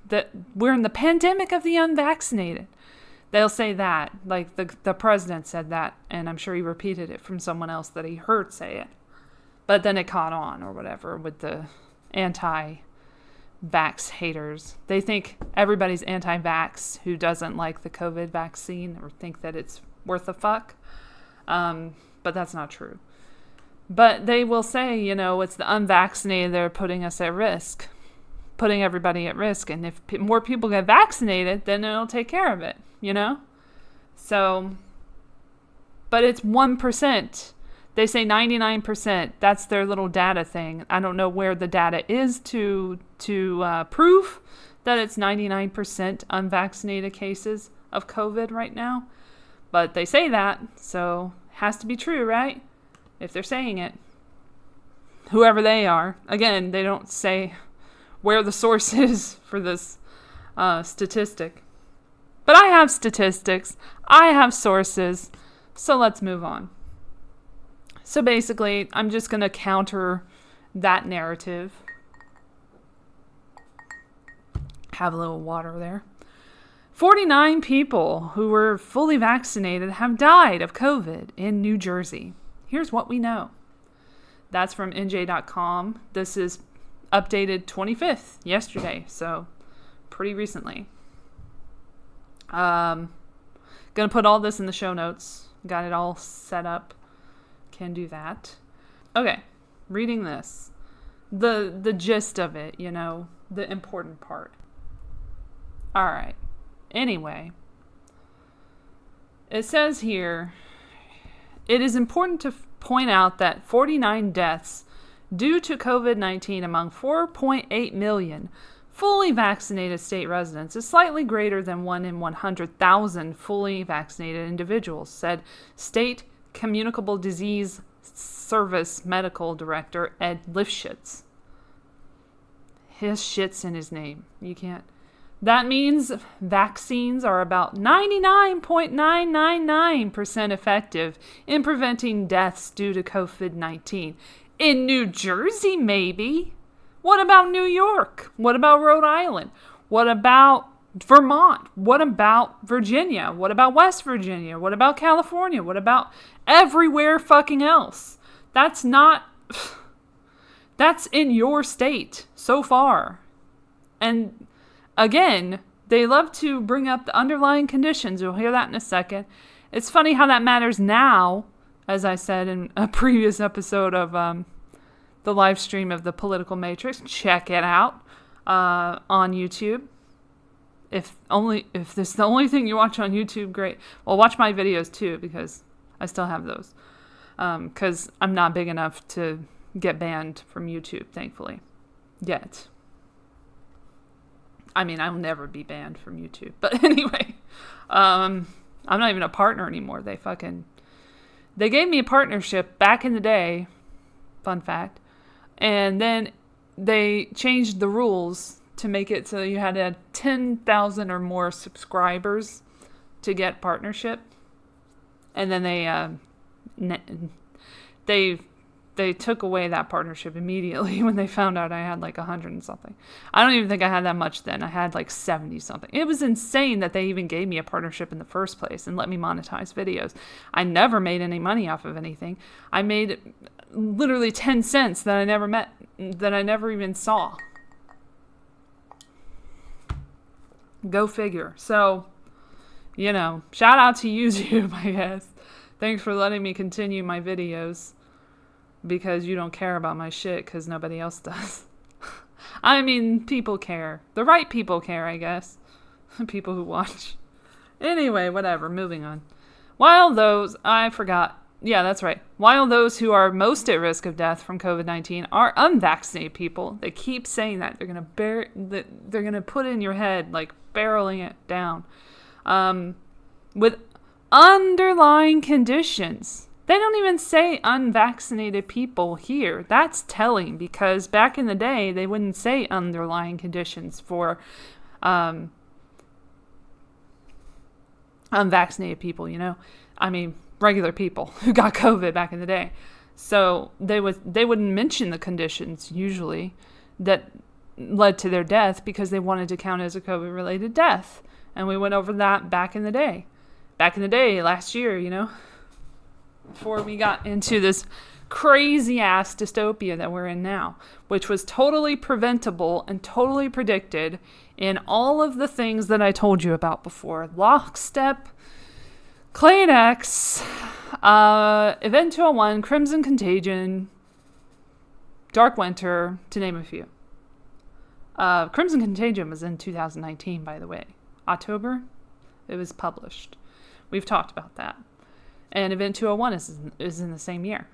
that we're in the pandemic of the unvaccinated. They'll say that, like the president said that, and I'm sure he repeated it from someone else that he heard say it. But then it caught on or whatever with the anti-vax haters. They think everybody's anti-vax who doesn't like the COVID vaccine or think that it's worth a fuck. But that's not true. But they will say, you know, it's the unvaccinated that are putting us at risk, putting everybody at risk. And if more people get vaccinated, then it'll take care of it, you know? So, but it's 1%. They say 99%. That's their little data thing. I don't know where the data is to prove that it's 99% unvaccinated cases of COVID right now. But they say that, so it has to be true, right? If they're saying it. Whoever they are. Again, they don't say where the source is for this statistic. But I have statistics. I have sources. So let's move on. So basically, I'm just going to counter that narrative. Have a little water there. 49 people who were fully vaccinated have died of COVID in New Jersey. Here's what we know. That's from NJ.com. This is updated 25th, yesterday, so pretty recently. Gonna put all this in the show notes. Got it all set up. Can do that. Okay, reading this. The gist of it, you know, the important part. All right. Anyway, it says here, it is important to point out that 49 deaths due to COVID-19 among 4.8 million fully vaccinated state residents is slightly greater than 1 in 100,000 fully vaccinated individuals, said State Communicable Disease Service Medical Director Ed Lifshitz. His shit's in his name. You can't. That means vaccines are about 99.999% effective in preventing deaths due to COVID-19. In New Jersey, maybe. What about New York? What about Rhode Island? What about Vermont? What about Virginia? What about West Virginia? What about California? What about everywhere fucking else? That's in your state so far. And again, they love to bring up the underlying conditions. You'll hear that in a second. It's funny how that matters now, as I said in a previous episode of the live stream of the Political Matrix. Check it out on YouTube. If this is the only thing you watch on YouTube, great. Well, watch my videos too, because I still have those. Because I'm not big enough to get banned from YouTube, thankfully. Yet. I mean, I'll never be banned from YouTube. But anyway, I'm not even a partner anymore. They gave me a partnership back in the day, fun fact, and then they changed the rules to make it so you had to have 10,000 or more subscribers to get partnership. And then they took away that partnership immediately when they found out I had like 100 and something. I don't even think I had that much then. I had like 70 something. It was insane that they even gave me a partnership in the first place and let me monetize videos. I never made any money off of anything. I made literally 10 cents that I never even saw. Go figure. So, shout out to YouTube, I guess. Thanks for letting me continue my videos. Because you don't care about my shit, because nobody else does. I mean, people care. The right people care, I guess. People who watch. Anyway, whatever, moving on. While those who are most at risk of death from COVID-19 are unvaccinated people. They keep saying that. They're gonna put in your head, like barreling it down. With underlying conditions. They don't even say unvaccinated people here. That's telling, because back in the day, they wouldn't say underlying conditions for unvaccinated people, I mean, regular people who got COVID back in the day. So they wouldn't mention the conditions, usually, that led to their death, because they wanted to count as a COVID-related death. And we went over that back in the day. Back in the day, last year, before we got into this crazy-ass dystopia that we're in now, which was totally preventable and totally predicted in all of the things that I told you about before. Lockstep, Clade X, Event 201, Crimson Contagion, Dark Winter, to name a few. Crimson Contagion was in 2019, by the way. October, it was published. We've talked about that. And Event 201 is in the same year.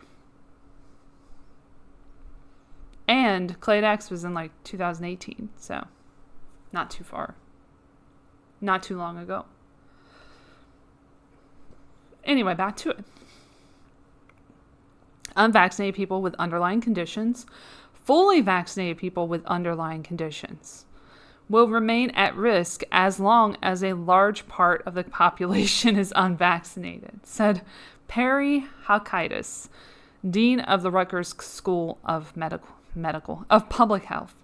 And Clade X was in like 2018, so not too far. Not too long ago. Anyway, back to it. Unvaccinated people with underlying conditions, fully vaccinated people with underlying conditions will remain at risk as long as a large part of the population is unvaccinated, said Perry Hakaitis, Dean of the Rutgers School of Public Health.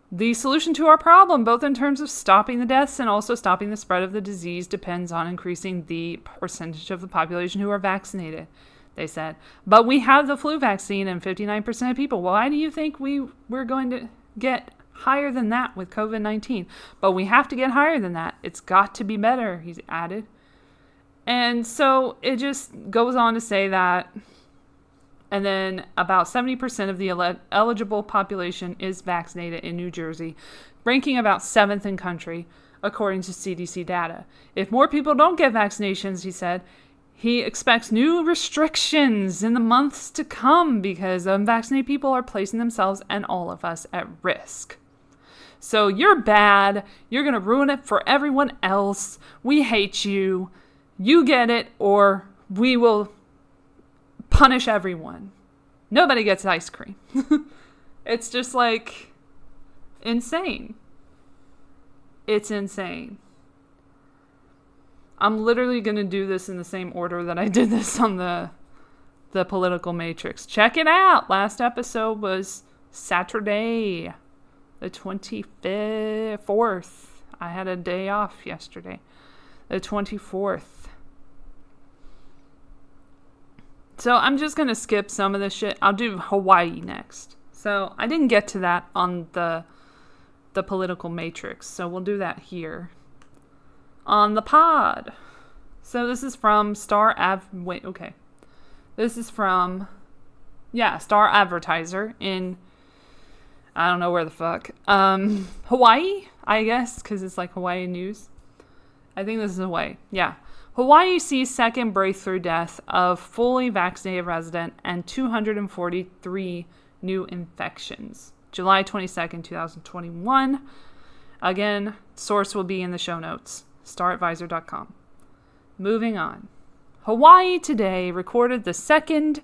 The solution to our problem, both in terms of stopping the deaths and also stopping the spread of the disease, depends on increasing the percentage of the population who are vaccinated, they said. But we have the flu vaccine in 59% of people. Why do you think we're going to get higher than that with COVID-19? But we have to get higher than that. It's got to be better, he's added. And so it just goes on to say that, and then about 70% of the eligible population is vaccinated in New Jersey, ranking about 7th in country, according to CDC data. If more people don't get vaccinations, he said, he expects new restrictions in the months to come because unvaccinated people are placing themselves and all of us at risk. So you're bad. You're going to ruin it for everyone else. We hate you. You get it, or we will punish everyone. Nobody gets ice cream. It's just like insane. It's insane. I'm literally going to do this in the same order that I did this on the Political Matrix. Check it out. Last episode was Saturday, the 24th. I had a day off yesterday, the 24th. So I'm just going to skip some of this shit. I'll do Hawaii next. So I didn't get to that on the political matrix. So we'll do that here on the pod. So this is from Star Advertiser in, I don't know where the fuck, Hawaii, I guess, because it's like Hawaii news. I think this is Hawaii. Yeah. Hawaii sees second breakthrough death of fully vaccinated resident and 243 new infections. July 22nd, 2021. Again, source will be in the show notes. StarAdvisor.com. Moving on. Hawaii today recorded the second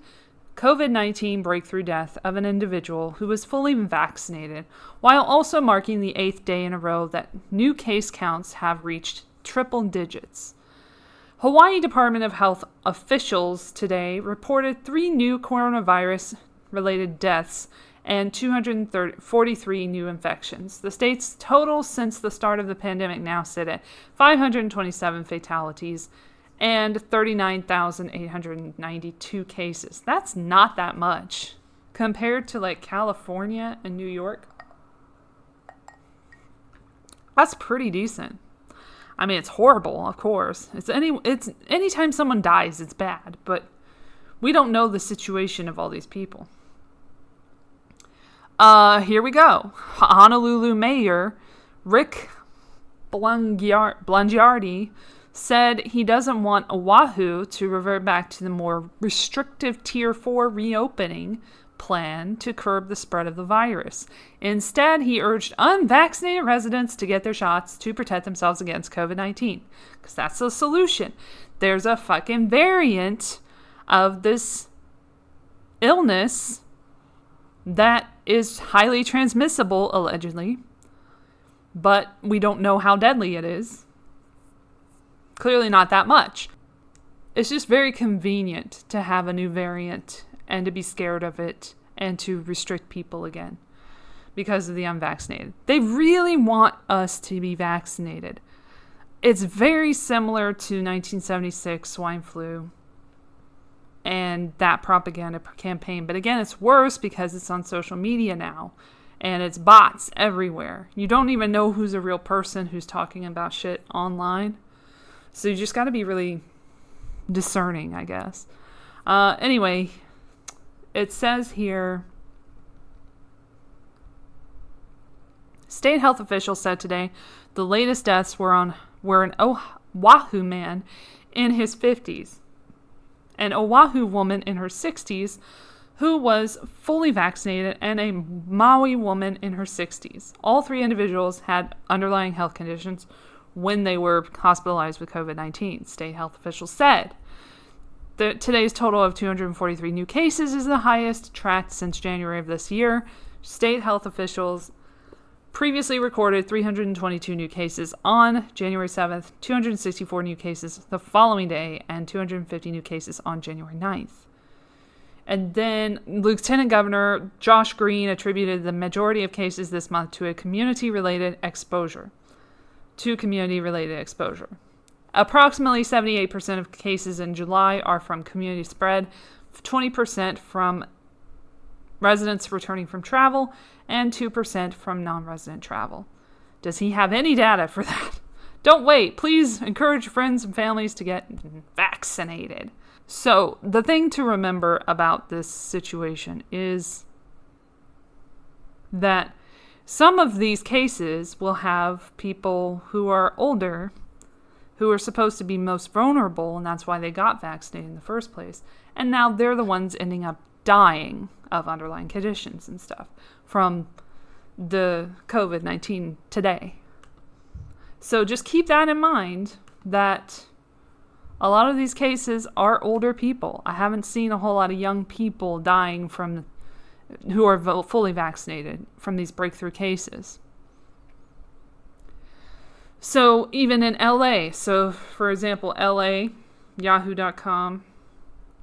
COVID-19 breakthrough death of an individual who was fully vaccinated, while also marking the 8th day in a row that new case counts have reached triple digits. Hawaii Department of Health officials today reported 3 new coronavirus-related deaths and 243 new infections. The state's total since the start of the pandemic now sit at 527 fatalities and 39,892 cases. That's not that much compared to like California and New York. That's pretty decent. I mean, it's horrible, of course. It's anytime someone dies, it's bad, but we don't know the situation of all these people. Here we go. Honolulu Mayor Rick Blangiardi said he doesn't want Oahu to revert back to the more restrictive Tier 4 reopening plan to curb the spread of the virus. Instead, he urged unvaccinated residents to get their shots to protect themselves against COVID-19. Because that's the solution. There's a fucking variant of this illness that is highly transmissible, allegedly. But we don't know how deadly it is. Clearly not that much. It's just very convenient to have a new variant and to be scared of it and to restrict people again because of the unvaccinated. They really want us to be vaccinated. It's very similar to 1976 swine flu and that propaganda campaign. But again, it's worse because it's on social media now and it's bots everywhere. You don't even know who's a real person who's talking about shit online. So you just got to be really discerning, I guess. Anyway, it says here, state health officials said today the latest deaths were an Oahu man in his 50s, an Oahu woman in her 60s who was fully vaccinated, and a Maui woman in her 60s. All 3 individuals had underlying health conditions when they were hospitalized with COVID-19, state health officials said. Today's total of 243 new cases is the highest tracked since January of this year. State health officials previously recorded 322 new cases on January 7th, 264 new cases the following day, and 250 new cases on January 9th. And then Lieutenant Governor Josh Green attributed the majority of cases this month to community-related exposure. Approximately 78% of cases in July are from community spread, 20% from residents returning from travel, and 2% from non-resident travel. Does he have any data for that? Don't wait. Please encourage friends and families to get vaccinated. So, the thing to remember about this situation is that some of these cases will have people who are older, who are supposed to be most vulnerable, and that's why they got vaccinated in the first place. And now they're the ones ending up dying of underlying conditions and stuff from the COVID-19 today. So just keep that in mind, that a lot of these cases are older people. I haven't seen a whole lot of young people dying from who are fully vaccinated from these breakthrough cases. So even in LA, so for example, LA, yahoo.com,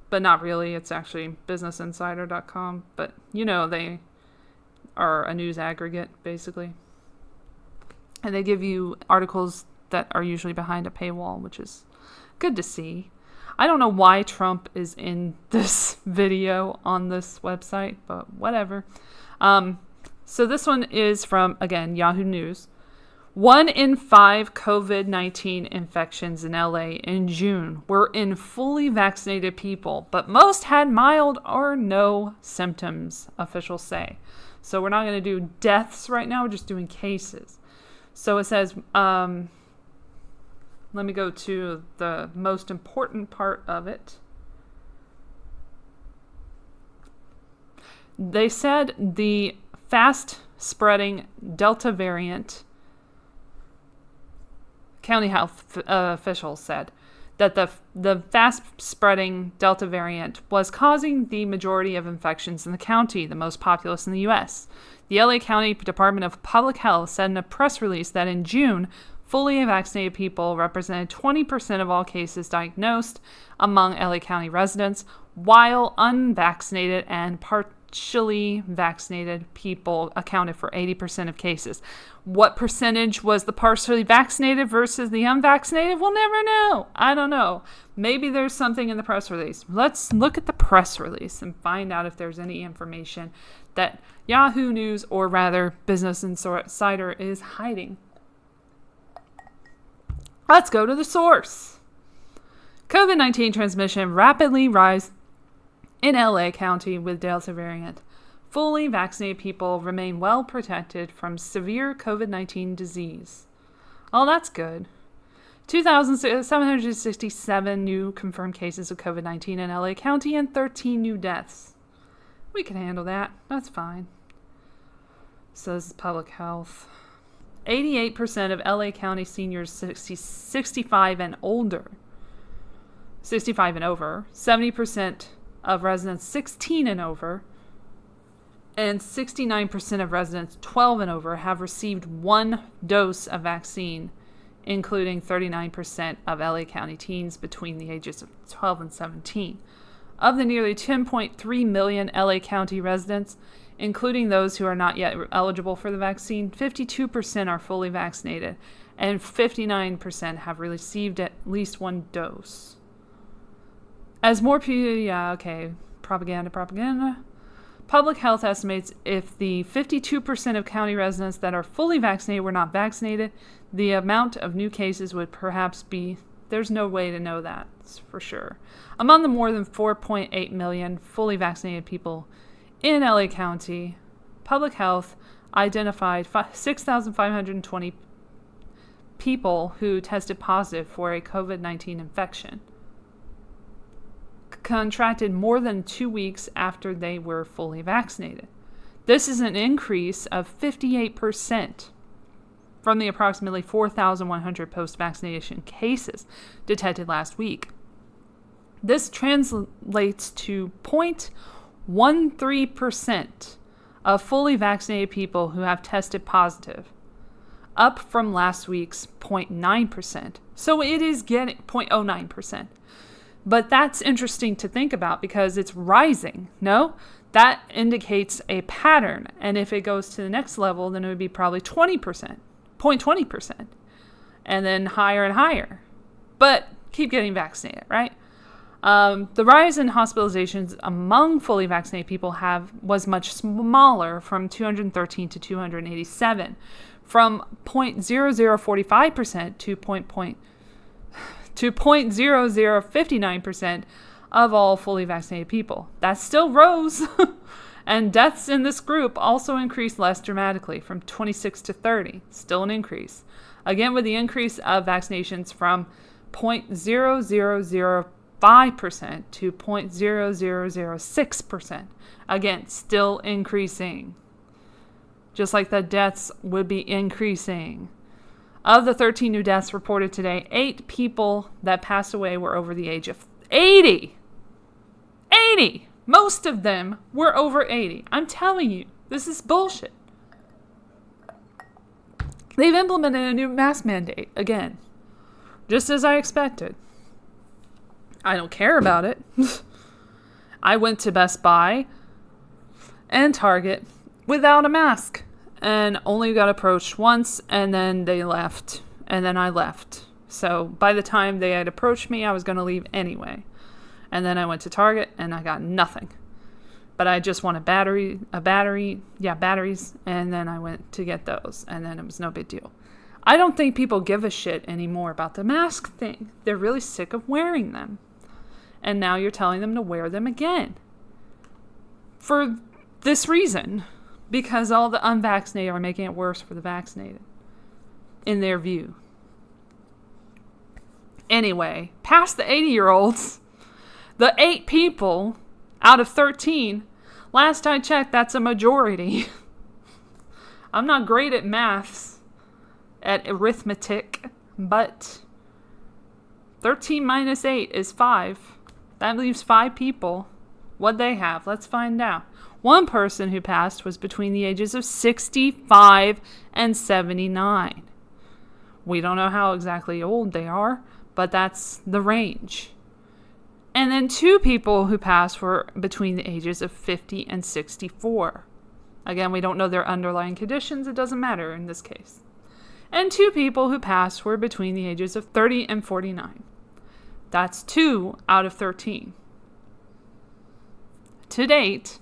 but not really, it's actually businessinsider.com, but you know, they are a news aggregate, basically. And they give you articles that are usually behind a paywall, which is good to see. I don't know why Trump is in this video on this website, but whatever. So this one is from, again, Yahoo News. 1 in 5 COVID-19 infections in LA in June were in fully vaccinated people, but most had mild or no symptoms, officials say. So we're not going to do deaths right now, we're just doing cases. So it says, let me go to the most important part of it. They said the fast-spreading Delta variant, county health officials said, that the fast-spreading Delta variant was causing the majority of infections in the county, the most populous in the U.S. The LA County Department of Public Health said in a press release that in June, fully vaccinated people represented 20% of all cases diagnosed among LA County residents, while unvaccinated and partially vaccinated people accounted for 80% of cases. What percentage was the partially vaccinated versus the unvaccinated? We'll never know. I don't know. Maybe there's something in the press release. Let's look at the press release and find out if there's any information that Yahoo News, or rather Business Insider, is hiding. Let's go to the source. COVID-19 transmission rapidly rise in LA County with Delta variant. Fully vaccinated people remain well protected from severe COVID-19 disease. Oh, that's good. 2,767 new confirmed cases of COVID-19 in LA County and 13 new deaths. We can handle that. That's fine. Says public health. 88% of LA County seniors 65 and older, 65 and over, 70% of residents 16 and over, and 69% of residents 12 and over have received one dose of vaccine, including 39% of LA County teens between the ages of 12 and 17. Of the nearly 10.3 million LA County residents, including those who are not yet eligible for the vaccine, 52% are fully vaccinated, and 59% have received at least one dose. As more people, propaganda. Public health estimates if the 52% of county residents that are fully vaccinated were not vaccinated, the amount of new cases would perhaps be, there's no way to know that for sure. Among the more than 4.8 million fully vaccinated people in LA County, public health identified 6,520 people who tested positive for a COVID-19 infection, contracted more than 2 weeks after they were fully vaccinated. This is an increase of 58% from the approximately 4,100 post-vaccination cases detected last week. This translates to 0.13% of fully vaccinated people who have tested positive, up from last week's 0.9%. So it is getting 0.09%. But that's interesting to think about because it's rising, no? That indicates a pattern. And if it goes to the next level, then it would be probably 20%, 0.20%, and then higher and higher. But keep getting vaccinated, right? The rise in hospitalizations among fully vaccinated people was much smaller, from 213 to 287, from 0.0045% to 0.0059% of all fully vaccinated people. That still rose. And deaths in this group also increased less dramatically, from 26 to 30. Still an increase. Again, with the increase of vaccinations from 0.0005% to 0.0006%. Again, still increasing. Just like the deaths would be increasing. Of the 13 new deaths reported today, 8 people that passed away were over the age of 80. 80! Most of them were over 80. I'm telling you, this is bullshit. They've implemented a new mask mandate again, just as I expected. I don't care about it. I went to Best Buy and Target without a mask, and only got approached once, and then they left, and then I left. So by the time they had approached me, I was going to leave anyway. And then I went to Target, and I got nothing. But I just wanted batteries, and then I went to get those, and then it was no big deal. I don't think people give a shit anymore about the mask thing. They're really sick of wearing them. And now you're telling them to wear them again. For this reason. Because all the unvaccinated are making it worse for the vaccinated. In their view. Anyway, past the 80-year-olds, the 8 people out of 13, last I checked, that's a majority. I'm not great at maths, at arithmetic, but 13 minus 8 is 5. That leaves 5 people. What'd they have? Let's find out. One person who passed was between the ages of 65 and 79. We don't know how exactly old they are, but that's the range. And then 2 people who passed were between the ages of 50 and 64. Again, we don't know their underlying conditions. It doesn't matter in this case. And 2 people who passed were between the ages of 30 and 49. That's 2 out of 13. To date,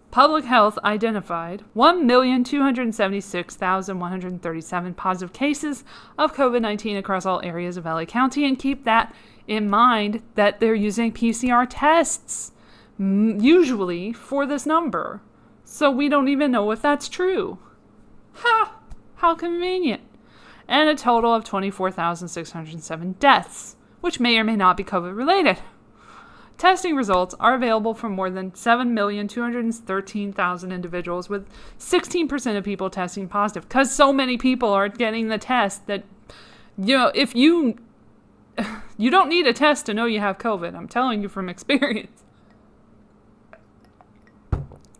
Public Health identified 1,276,137 positive cases of COVID-19 across all areas of LA County, and keep that in mind that they're using PCR tests usually for this number. So we don't even know if that's true. Ha! How convenient. And a total of 24,607 deaths, which may or may not be COVID related. Testing results are available for more than 7,213,000 individuals, with 16% of people testing positive. Because so many people are getting the test that, if you don't need a test to know you have COVID. I'm telling you from experience.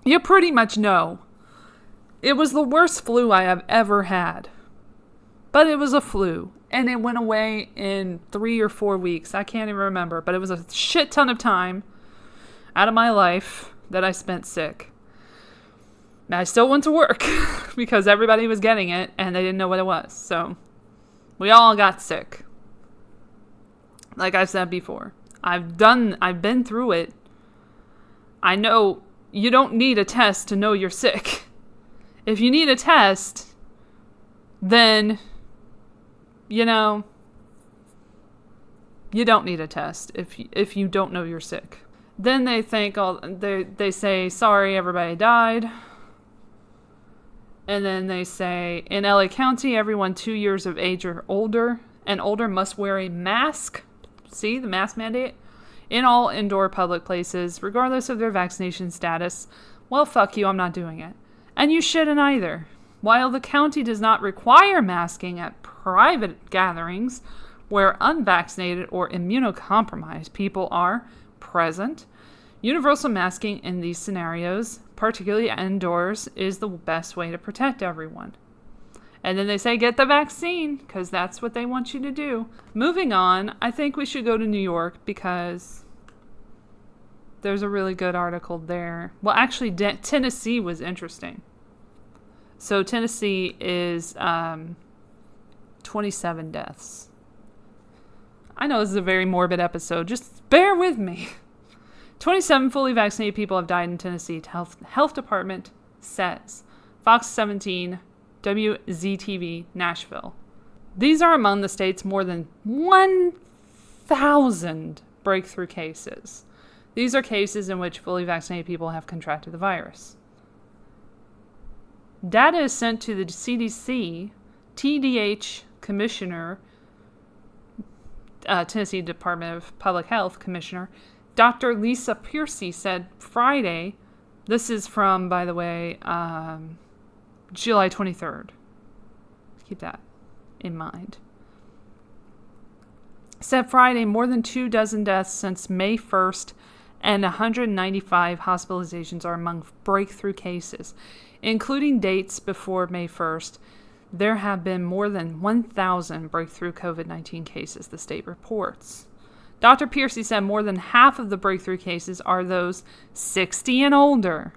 You pretty much know. It was the worst flu I have ever had. But it was a flu. And it went away in 3 or 4 weeks. I can't even remember. But it was a shit ton of time out of my life that I spent sick. I still went to work because everybody was getting it and they didn't know what it was. So we all got sick. Like I said before, I've been through it. I know you don't need a test to know you're sick. If you need a test, then you don't need a test if you don't know you're sick. Then they they say, sorry, everybody died. And then they say, in LA County, everyone 2 years of age or older must wear a mask. See, the mask mandate? In all indoor public places, regardless of their vaccination status. Well, fuck you, I'm not doing it. And you shouldn't either. While the county does not require masking at private gatherings where unvaccinated or immunocompromised people are present, universal masking in these scenarios, particularly indoors, is the best way to protect everyone. And then they say get the vaccine, because that's what they want you to do. Moving on, I think we should go to New York because there's a really good article there. Well, actually, Tennessee was interesting. So Tennessee is 27 deaths. I know this is a very morbid episode. Just bear with me. 27 fully vaccinated people have died in Tennessee, Health Department says. Fox 17, WZTV, Nashville. These are among the state's more than 1,000 breakthrough cases. These are cases in which fully vaccinated people have contracted the virus. Data is sent to the CDC, TDH Commissioner, Tennessee Department of Public Health Commissioner, Dr. Lisa Piercy said Friday, this is from, by the way, July 23rd. Keep that in mind. Said Friday, more than 24 deaths since May 1st and 195 hospitalizations are among breakthrough cases. Including dates before May 1st, there have been more than 1,000 breakthrough COVID-19 cases, the state reports. Dr. Piercy said more than half of the breakthrough cases are those 60 and older,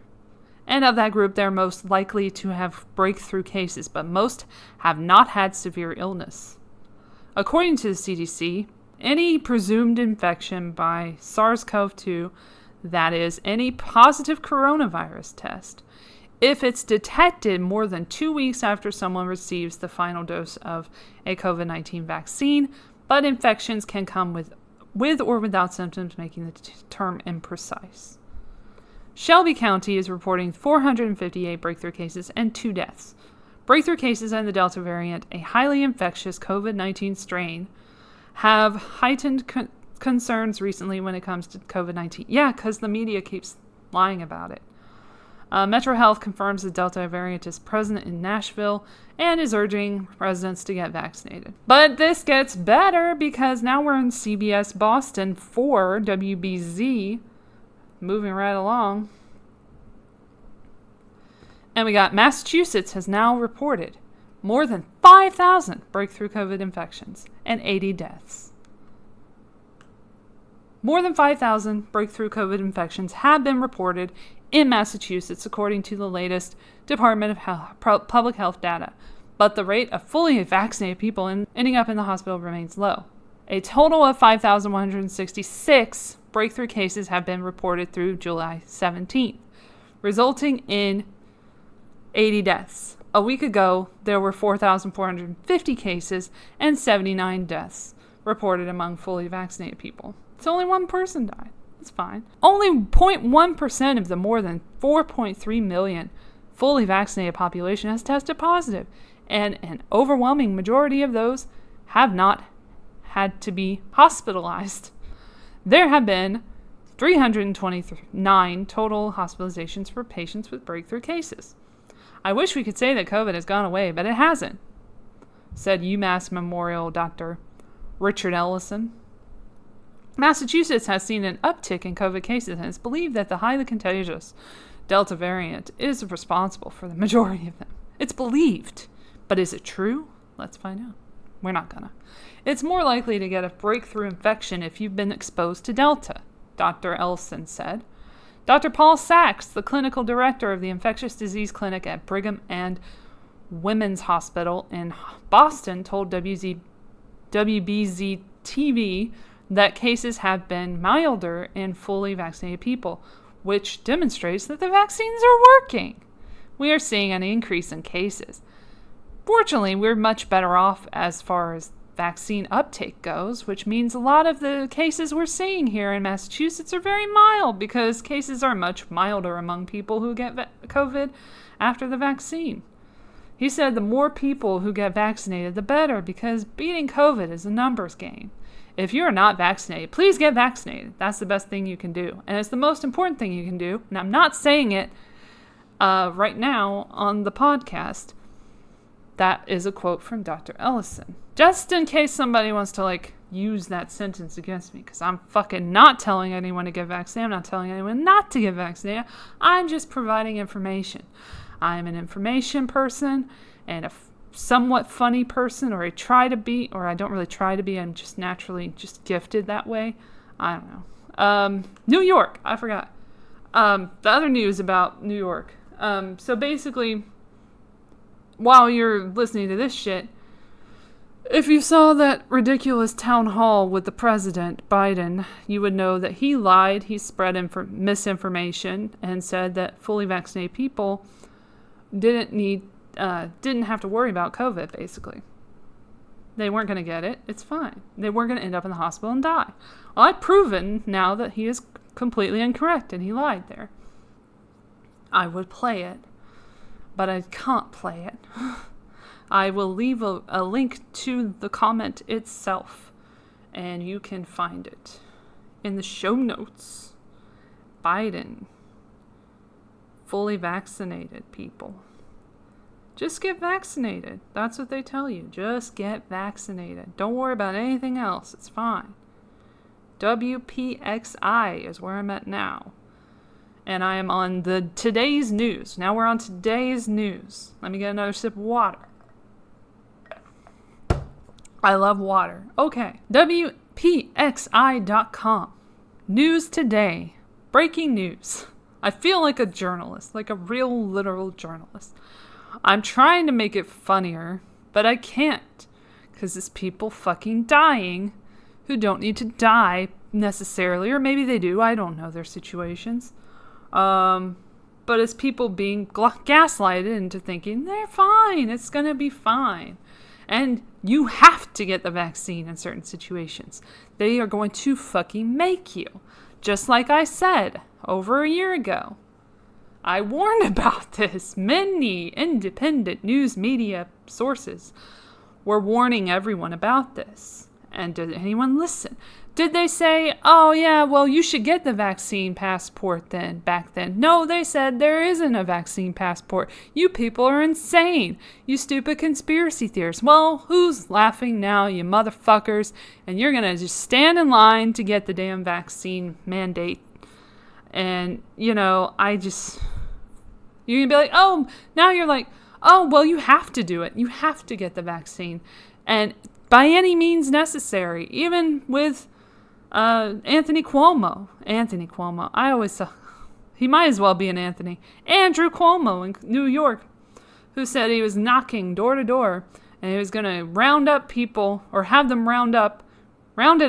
And of that group, they're most likely to have breakthrough cases, but most have not had severe illness. According to the CDC, any presumed infection by SARS-CoV-2, that is, any positive coronavirus test, if it's detected more than 2 weeks after someone receives the final dose of a COVID-19 vaccine, but infections can come with or without symptoms, making the term imprecise. Shelby County is reporting 458 breakthrough cases and 2 deaths. Breakthrough cases in the Delta variant, a highly infectious COVID-19 strain, have heightened concerns recently when it comes to COVID-19. Yeah, because the media keeps lying about it. Metro Health confirms the Delta variant is present in Nashville and is urging residents to get vaccinated. But this gets better because now we're in CBS Boston for WBZ. Moving right along. And we got Massachusetts has now reported more than 5,000 breakthrough COVID infections and 80 deaths. More than 5,000 breakthrough COVID infections have been reported in Massachusetts, according to the latest Department of Public Health data. But the rate of fully vaccinated people ending up in the hospital remains low. A total of 5,166 breakthrough cases have been reported through July 17th, resulting in 80 deaths. A week ago, there were 4,450 cases and 79 deaths reported among fully vaccinated people. So only one person died. That's fine. Only 0.1% of the more than 4.3 million fully vaccinated population has tested positive, and an overwhelming majority of those have not had to be hospitalized. There have been 329 total hospitalizations for patients with breakthrough cases. I wish we could say that COVID has gone away, but it hasn't, said UMass Memorial Dr. Richard Ellison. Massachusetts has seen an uptick in COVID cases, and it's believed that the highly contagious Delta variant is responsible for the majority of them. It's believed, but is it true? Let's find out. We're not gonna. It's more likely to get a breakthrough infection if you've been exposed to Delta, Dr. Ellison said. Dr. Paul Sachs, the clinical director of the infectious disease clinic at Brigham and Women's Hospital in Boston, told WBZ-TV that cases have been milder in fully vaccinated people, which demonstrates that the vaccines are working. We are seeing an increase in cases. Fortunately, we're much better off as far as vaccine uptake goes, which means a lot of the cases we're seeing here in Massachusetts are very mild because cases are much milder among people who get COVID after the vaccine. He said the more people who get vaccinated, the better, because beating COVID is a numbers game. If you're not vaccinated, please get vaccinated. That's the best thing you can do. And it's the most important thing you can do. And I'm not saying it right now on the podcast. That is a quote from Dr. Ellison. Just in case somebody wants to use that sentence against me, because I'm fucking not telling anyone to get vaccinated. I'm not telling anyone not to get vaccinated. I'm just providing information. I'm an information person and a somewhat funny person, or I try to be, or I don't really try to be. I'm just naturally just gifted that way. I don't know. New York. I forgot. The other news about New York. So basically, while you're listening to this shit, if you saw that ridiculous town hall with the president, Biden, you would know that he lied. He spread misinformation and said that fully vaccinated people didn't have to worry about COVID, basically. They weren't going to get it. It's fine. They weren't going to end up in the hospital and die. Well, I've proven now that he is completely incorrect and he lied there. I would play it, but I can't play it. I will leave a link to the comment itself, and you can find it in the show notes. Biden, fully vaccinated people. Just get vaccinated. That's what they tell you. Just get vaccinated. Don't worry about anything else. It's fine. WPXI is where I'm at now. And I am on the today's news. Now we're on today's news. Let me get another sip of water. I love water. Okay. WPXI.com. News today. Breaking news. I feel like a journalist, like a real literal journalist. I'm trying to make it funnier, but I can't. Because there's people fucking dying who don't need to die necessarily, or maybe they do, I don't know their situations. But it's people being gaslighted into thinking they're fine, it's gonna be fine. And you have to get the vaccine in certain situations. They are going to fucking make you. Just like I said over a year ago. I warned about this. Many independent news media sources were warning everyone about this. And did anyone listen? Did they say, oh yeah, well you should get the vaccine passport then, back then? No, they said there isn't a vaccine passport. You people are insane. You stupid conspiracy theorists. Well, who's laughing now, you motherfuckers? And you're gonna just stand in line to get the damn vaccine mandate. And, you know, you're gonna be like, oh, now you're like, oh, well you have to do it. You have to get the vaccine. And by any means necessary, even with Anthony Cuomo. I always thought he might as well be an Anthony. Andrew Cuomo in New York, who said he was knocking door to door and he was going to round up people or have them rounded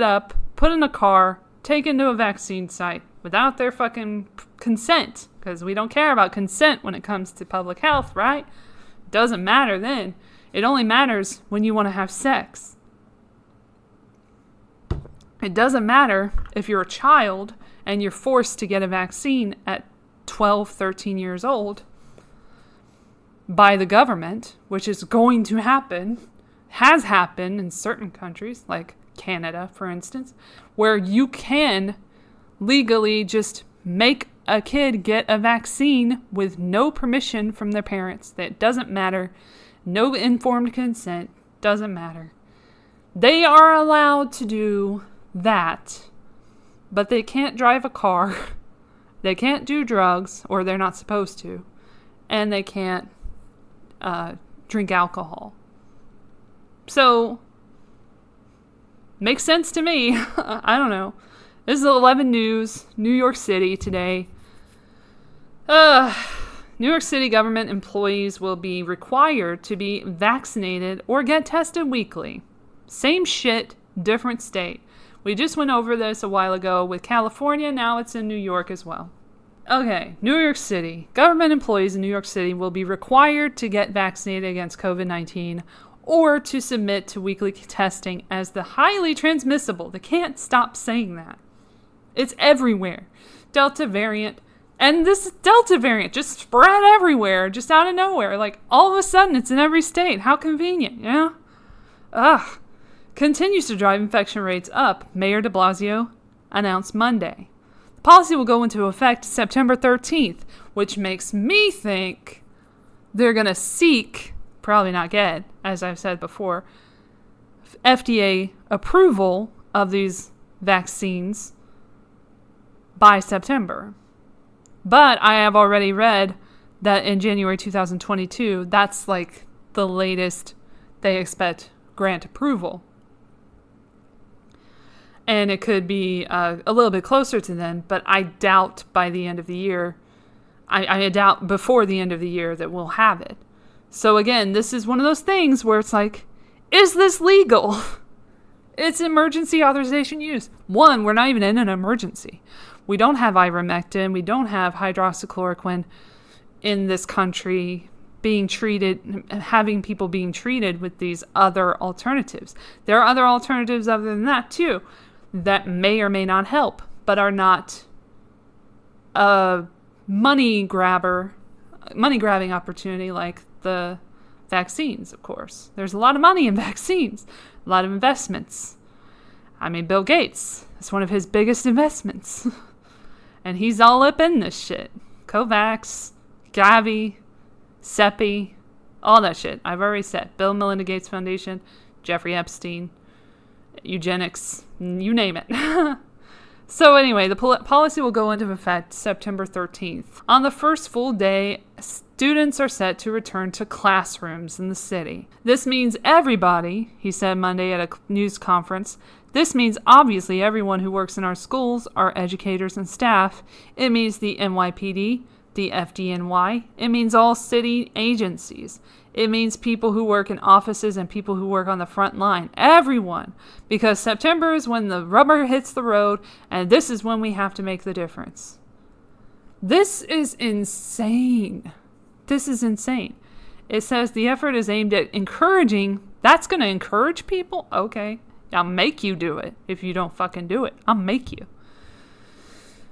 up, put in a car, take into a vaccine site without their fucking consent. Because we don't care about consent when it comes to public health, right? It doesn't matter then. It only matters when you want to have sex. It doesn't matter if you're a child and you're forced to get a vaccine at 12, 13 years old by the government, which is going to happen, has happened in certain countries, like Canada, for instance, where you can legally just make a kid get a vaccine with no permission from their parents. That doesn't matter. No informed consent. Doesn't matter. They are allowed to do that, but they can't drive a car, they can't do drugs, or they're not supposed to, and they can't drink alcohol. So, makes sense to me. I don't know. This is 11 News, New York City today. New York City government employees will be required to be vaccinated or get tested weekly. Same shit, different state. We just went over this a while ago with California. Now it's in New York as well. Okay, New York City. Government employees in New York City will be required to get vaccinated against COVID-19 or to submit to weekly testing as the highly transmissible. They can't stop saying that. It's everywhere. Delta variant. And this Delta variant just spread everywhere, just out of nowhere. Like, all of a sudden, it's in every state. How convenient, you know? Ugh. Continues to drive infection rates up, Mayor de Blasio announced Monday. The policy will go into effect September 13th, which makes me think they're going to seek, probably not get, as I've said before, FDA approval of these vaccines by September. But I have already read that in January 2022, that's like the latest they expect grant approval. And it could be a little bit closer to then, but I doubt by the end of the year, I doubt before the end of the year that we'll have it. So again, this is one of those things where it's like, is this legal? It's emergency authorization use. One, we're not even in an emergency. We don't have ivermectin. We don't have hydroxychloroquine in this country being treated, having people being treated with these other alternatives. There are other alternatives other than that too, that may or may not help, but are not a money grabbing opportunity like the vaccines, of course. There's a lot of money in vaccines, a lot of investments. I mean, Bill Gates, it's one of his biggest investments. And he's all up in this shit. COVAX, Gavi, CEPI, all that shit. I've already said. Bill and Melinda Gates Foundation, Jeffrey Epstein, eugenics, you name it. So anyway, the policy will go into effect September 13th. On the first full day Students are set to return to classrooms in the city. This means everybody, he said Monday at a news conference. This means obviously everyone who works in our schools, our educators and staff. It means the NYPD, the FDNY. It means all city agencies. It means people who work in offices and people who work on the front line. Everyone. Because September is when the rubber hits the road, and this is when we have to make the difference. This is insane. This is insane. It says the effort is aimed at encouraging. That's going to encourage people? Okay. I'll make you do it. If you don't fucking do it, I'll make you.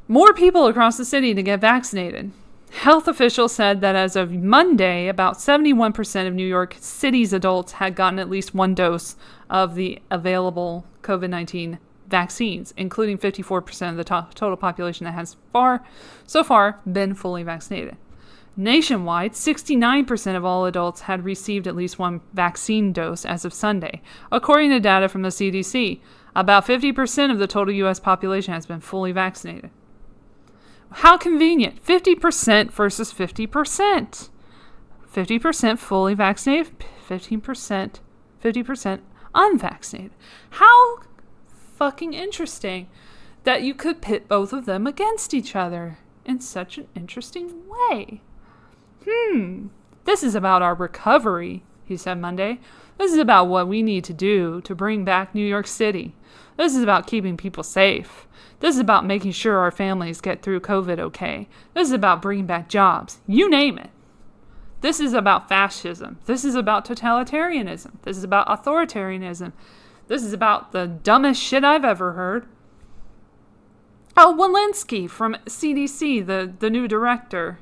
More people across the city to get vaccinated. Health officials said that as of Monday, about 71% of New York City's adults had gotten at least one dose of the available COVID-19 vaccines, including 54% of the total population that has so far been fully vaccinated. Nationwide, 69% of all adults had received at least one vaccine dose as of Sunday, according to data from the CDC. About 50% of the total U.S. population has been fully vaccinated. How convenient. 50% versus 50%. 50% fully vaccinated, 50% unvaccinated. How fucking interesting that you could pit both of them against each other in such an interesting way. This is about our recovery, he said Monday. This is about what we need to do to bring back New York City. This is about keeping people safe. This is about making sure our families get through COVID okay. This is about bringing back jobs. You name it. This is about fascism. This is about totalitarianism. This is about authoritarianism. This is about the dumbest shit I've ever heard. Oh, Walensky from CDC, the new director,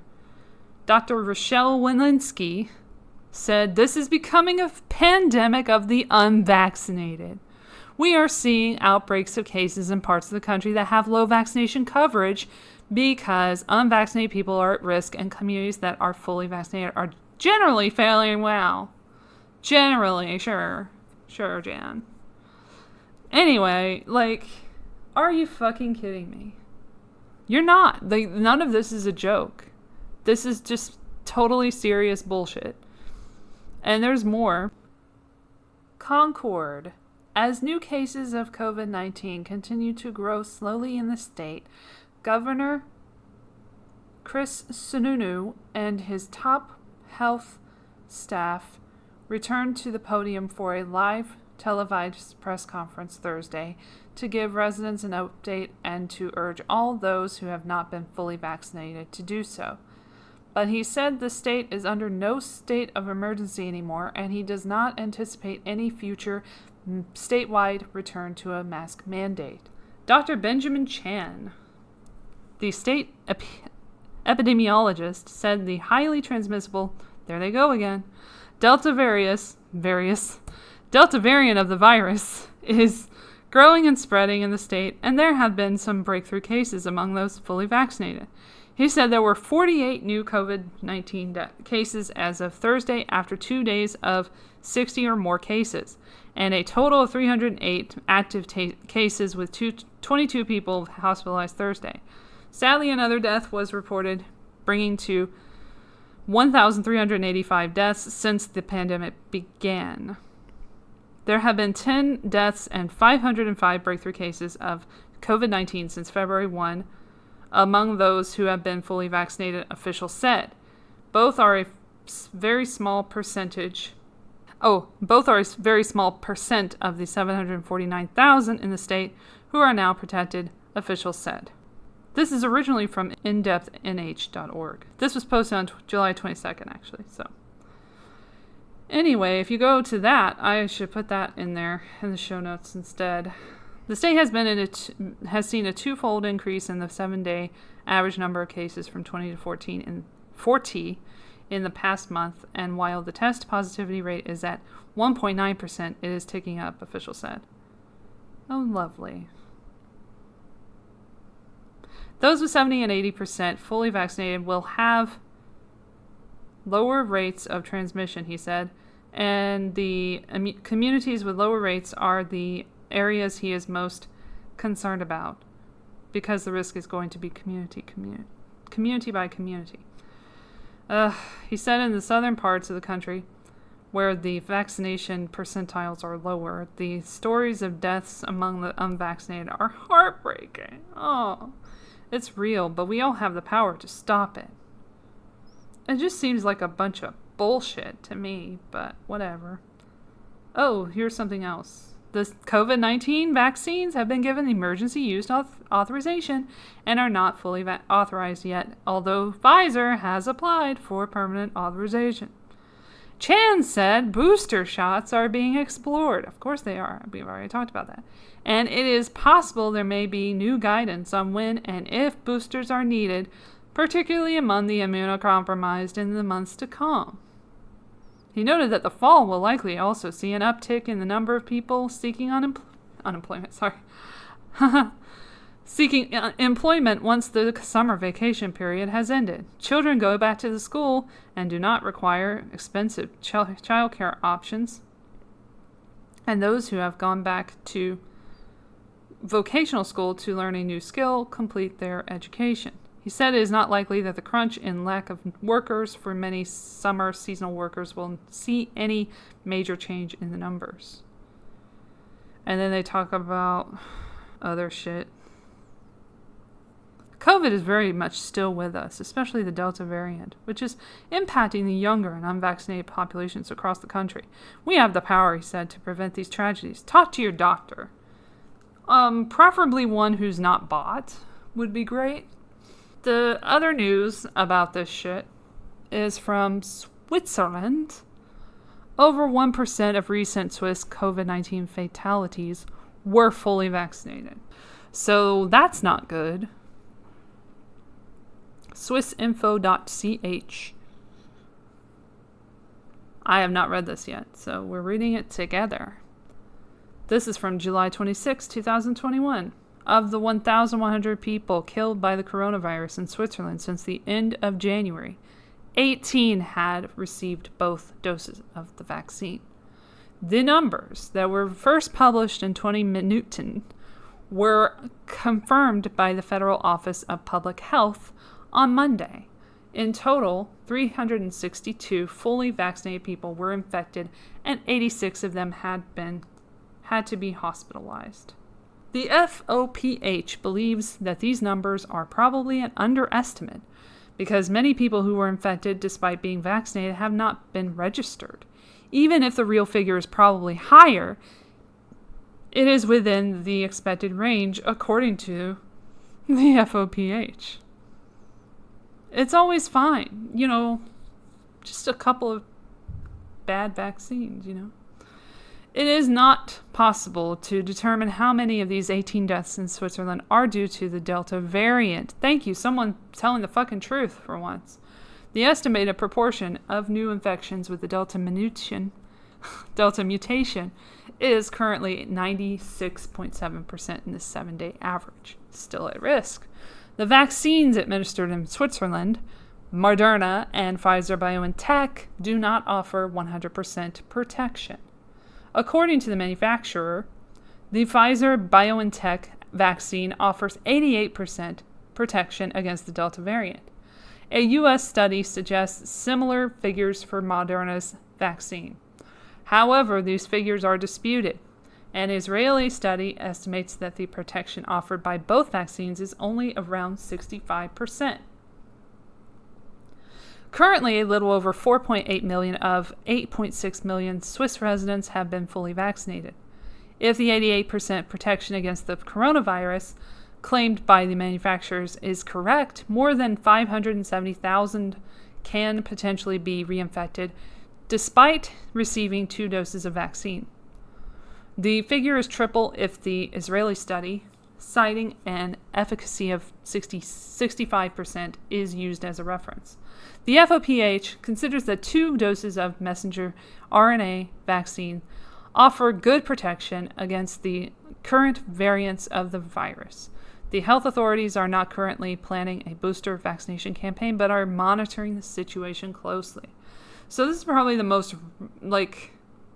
Dr. Rochelle Walensky, said this is becoming a pandemic of the unvaccinated. We are seeing outbreaks of cases in parts of the country that have low vaccination coverage because unvaccinated people are at risk and communities that are fully vaccinated are generally failing well. Generally, sure, Jan. Anyway, are you fucking kidding me? You're not. None of this is a joke. This is just totally serious bullshit. And there's more. Concord. As new cases of COVID-19 continue to grow slowly in the state, Governor Chris Sununu and his top health staff returned to the podium for a live televised press conference Thursday to give residents an update and to urge all those who have not been fully vaccinated to do so. But he said the state is under no state of emergency anymore, and he does not anticipate any future statewide return to a mask mandate. Dr. Benjamin Chan, the state epidemiologist, said the highly transmissible, there they go again, Delta variant of the virus is growing and spreading in the state, and there have been some breakthrough cases among those fully vaccinated. He said there were 48 new COVID-19 cases as of Thursday after 2 days of 60 or more cases, and a total of 308 active cases with 22 people hospitalized Thursday. Sadly, another death was reported, bringing to 1,385 deaths since the pandemic began. There have been 10 deaths and 505 breakthrough cases of COVID-19 since February 1, among those who have been fully vaccinated, officials said. Both are a very small percent of the 749,000 in the state who are now protected, officials said. This is originally from indepthnh.org. This was posted on July 22nd, actually. So, anyway, if you go to that, I should put that in there in the show notes instead. The state has seen a twofold increase in the 7-day average number of cases from 20 to 40 in the past month, and while the test positivity rate is at 1.9%, it is ticking up, officials said. Oh, lovely. Those with 70 and 80% fully vaccinated will have lower rates of transmission, he said, and the communities with lower rates are the areas he is most concerned about because the risk is going to be community by community. He said in the southern parts of the country, where the vaccination percentiles are lower, the stories of deaths among the unvaccinated are heartbreaking. Oh, it's real, but we all have the power to stop it. It just seems like a bunch of bullshit to me, but whatever. Oh, here's something else. The COVID-19 vaccines have been given emergency use authorization and are not fully authorized yet, although Pfizer has applied for permanent authorization. Chan said booster shots are being explored. Of course they are. We've already talked about that. And it is possible there may be new guidance on when and if boosters are needed, particularly among the immunocompromised in the months to come. He noted that the fall will likely also see an uptick in the number of people seeking seeking employment once the summer vacation period has ended. Children go back to the school and do not require expensive childcare options. And those who have gone back to vocational school to learn a new skill complete their education. He said it is not likely that the crunch and lack of workers for many summer seasonal workers will see any major change in the numbers. And then they talk about other shit. COVID is very much still with us, especially the Delta variant, which is impacting the younger and unvaccinated populations across the country. We have the power, he said, to prevent these tragedies. Talk to your doctor. Preferably one who's not bought would be great. The other news about this shit is from Switzerland. Over 1% of recent Swiss COVID-19 fatalities were fully vaccinated. So that's not good. Swissinfo.ch. I have not read this yet, so we're reading it together. This is from July 26, 2021. Of the 1,100 people killed by the coronavirus in Switzerland since the end of January, 18 had received both doses of the vaccine. The numbers that were first published in 20 Minuten were confirmed by the Federal Office of Public Health on Monday. In total, 362 fully vaccinated people were infected, and 86 of them had to be hospitalized. The FOPH believes that these numbers are probably an underestimate because many people who were infected despite being vaccinated have not been registered. Even if the real figure is probably higher, it is within the expected range according to the FOPH. It's always fine, just a couple of bad vaccines, It is not possible to determine how many of these 18 deaths in Switzerland are due to the Delta variant. Thank you, someone telling the fucking truth for once. The estimated proportion of new infections with the Delta mutation is currently 96.7% in the 7-day average. Still at risk. The vaccines administered in Switzerland, Moderna and Pfizer BioNTech, do not offer 100% protection. According to the manufacturer, the Pfizer BioNTech vaccine offers 88% protection against the Delta variant. A U.S. study suggests similar figures for Moderna's vaccine. However, these figures are disputed. An Israeli study estimates that the protection offered by both vaccines is only around 65%. Currently, a little over 4.8 million of 8.6 million Swiss residents have been fully vaccinated. If the 88% protection against the coronavirus claimed by the manufacturers is correct, more than 570,000 can potentially be reinfected despite receiving 2 doses of vaccine. The figure is triple if the Israeli study, citing an efficacy of 65%, is used as a reference. The FOPH considers that 2 doses of messenger RNA vaccine offer good protection against the current variants of the virus. The health authorities are not currently planning a booster vaccination campaign, but are monitoring the situation closely. So this is probably the most,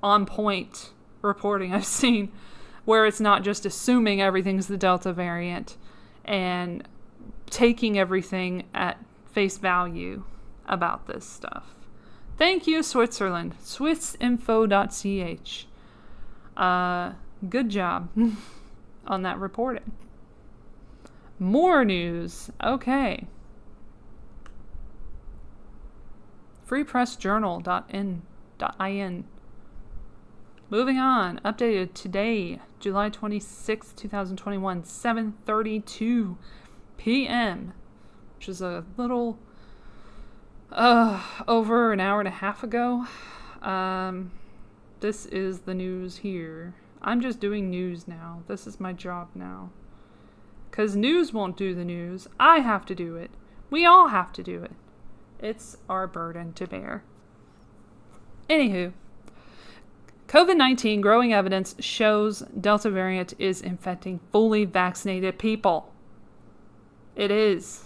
on point reporting I've seen, where it's not just assuming everything's the Delta variant and taking everything at face value. about this stuff. Thank you, Switzerland. Swissinfo.ch. Good job on that reporting. More news. Okay. freepressjournal.in. Moving on. Updated today, July 26, 2021, 7:32 p.m., which is a little over an hour and a half ago. This is the news here. I'm just doing news now. This is my job now. Because news won't do the news. I have to do it. We all have to do it. It's our burden to bear. Anywho, COVID-19 growing evidence shows Delta variant is infecting fully vaccinated people. It is.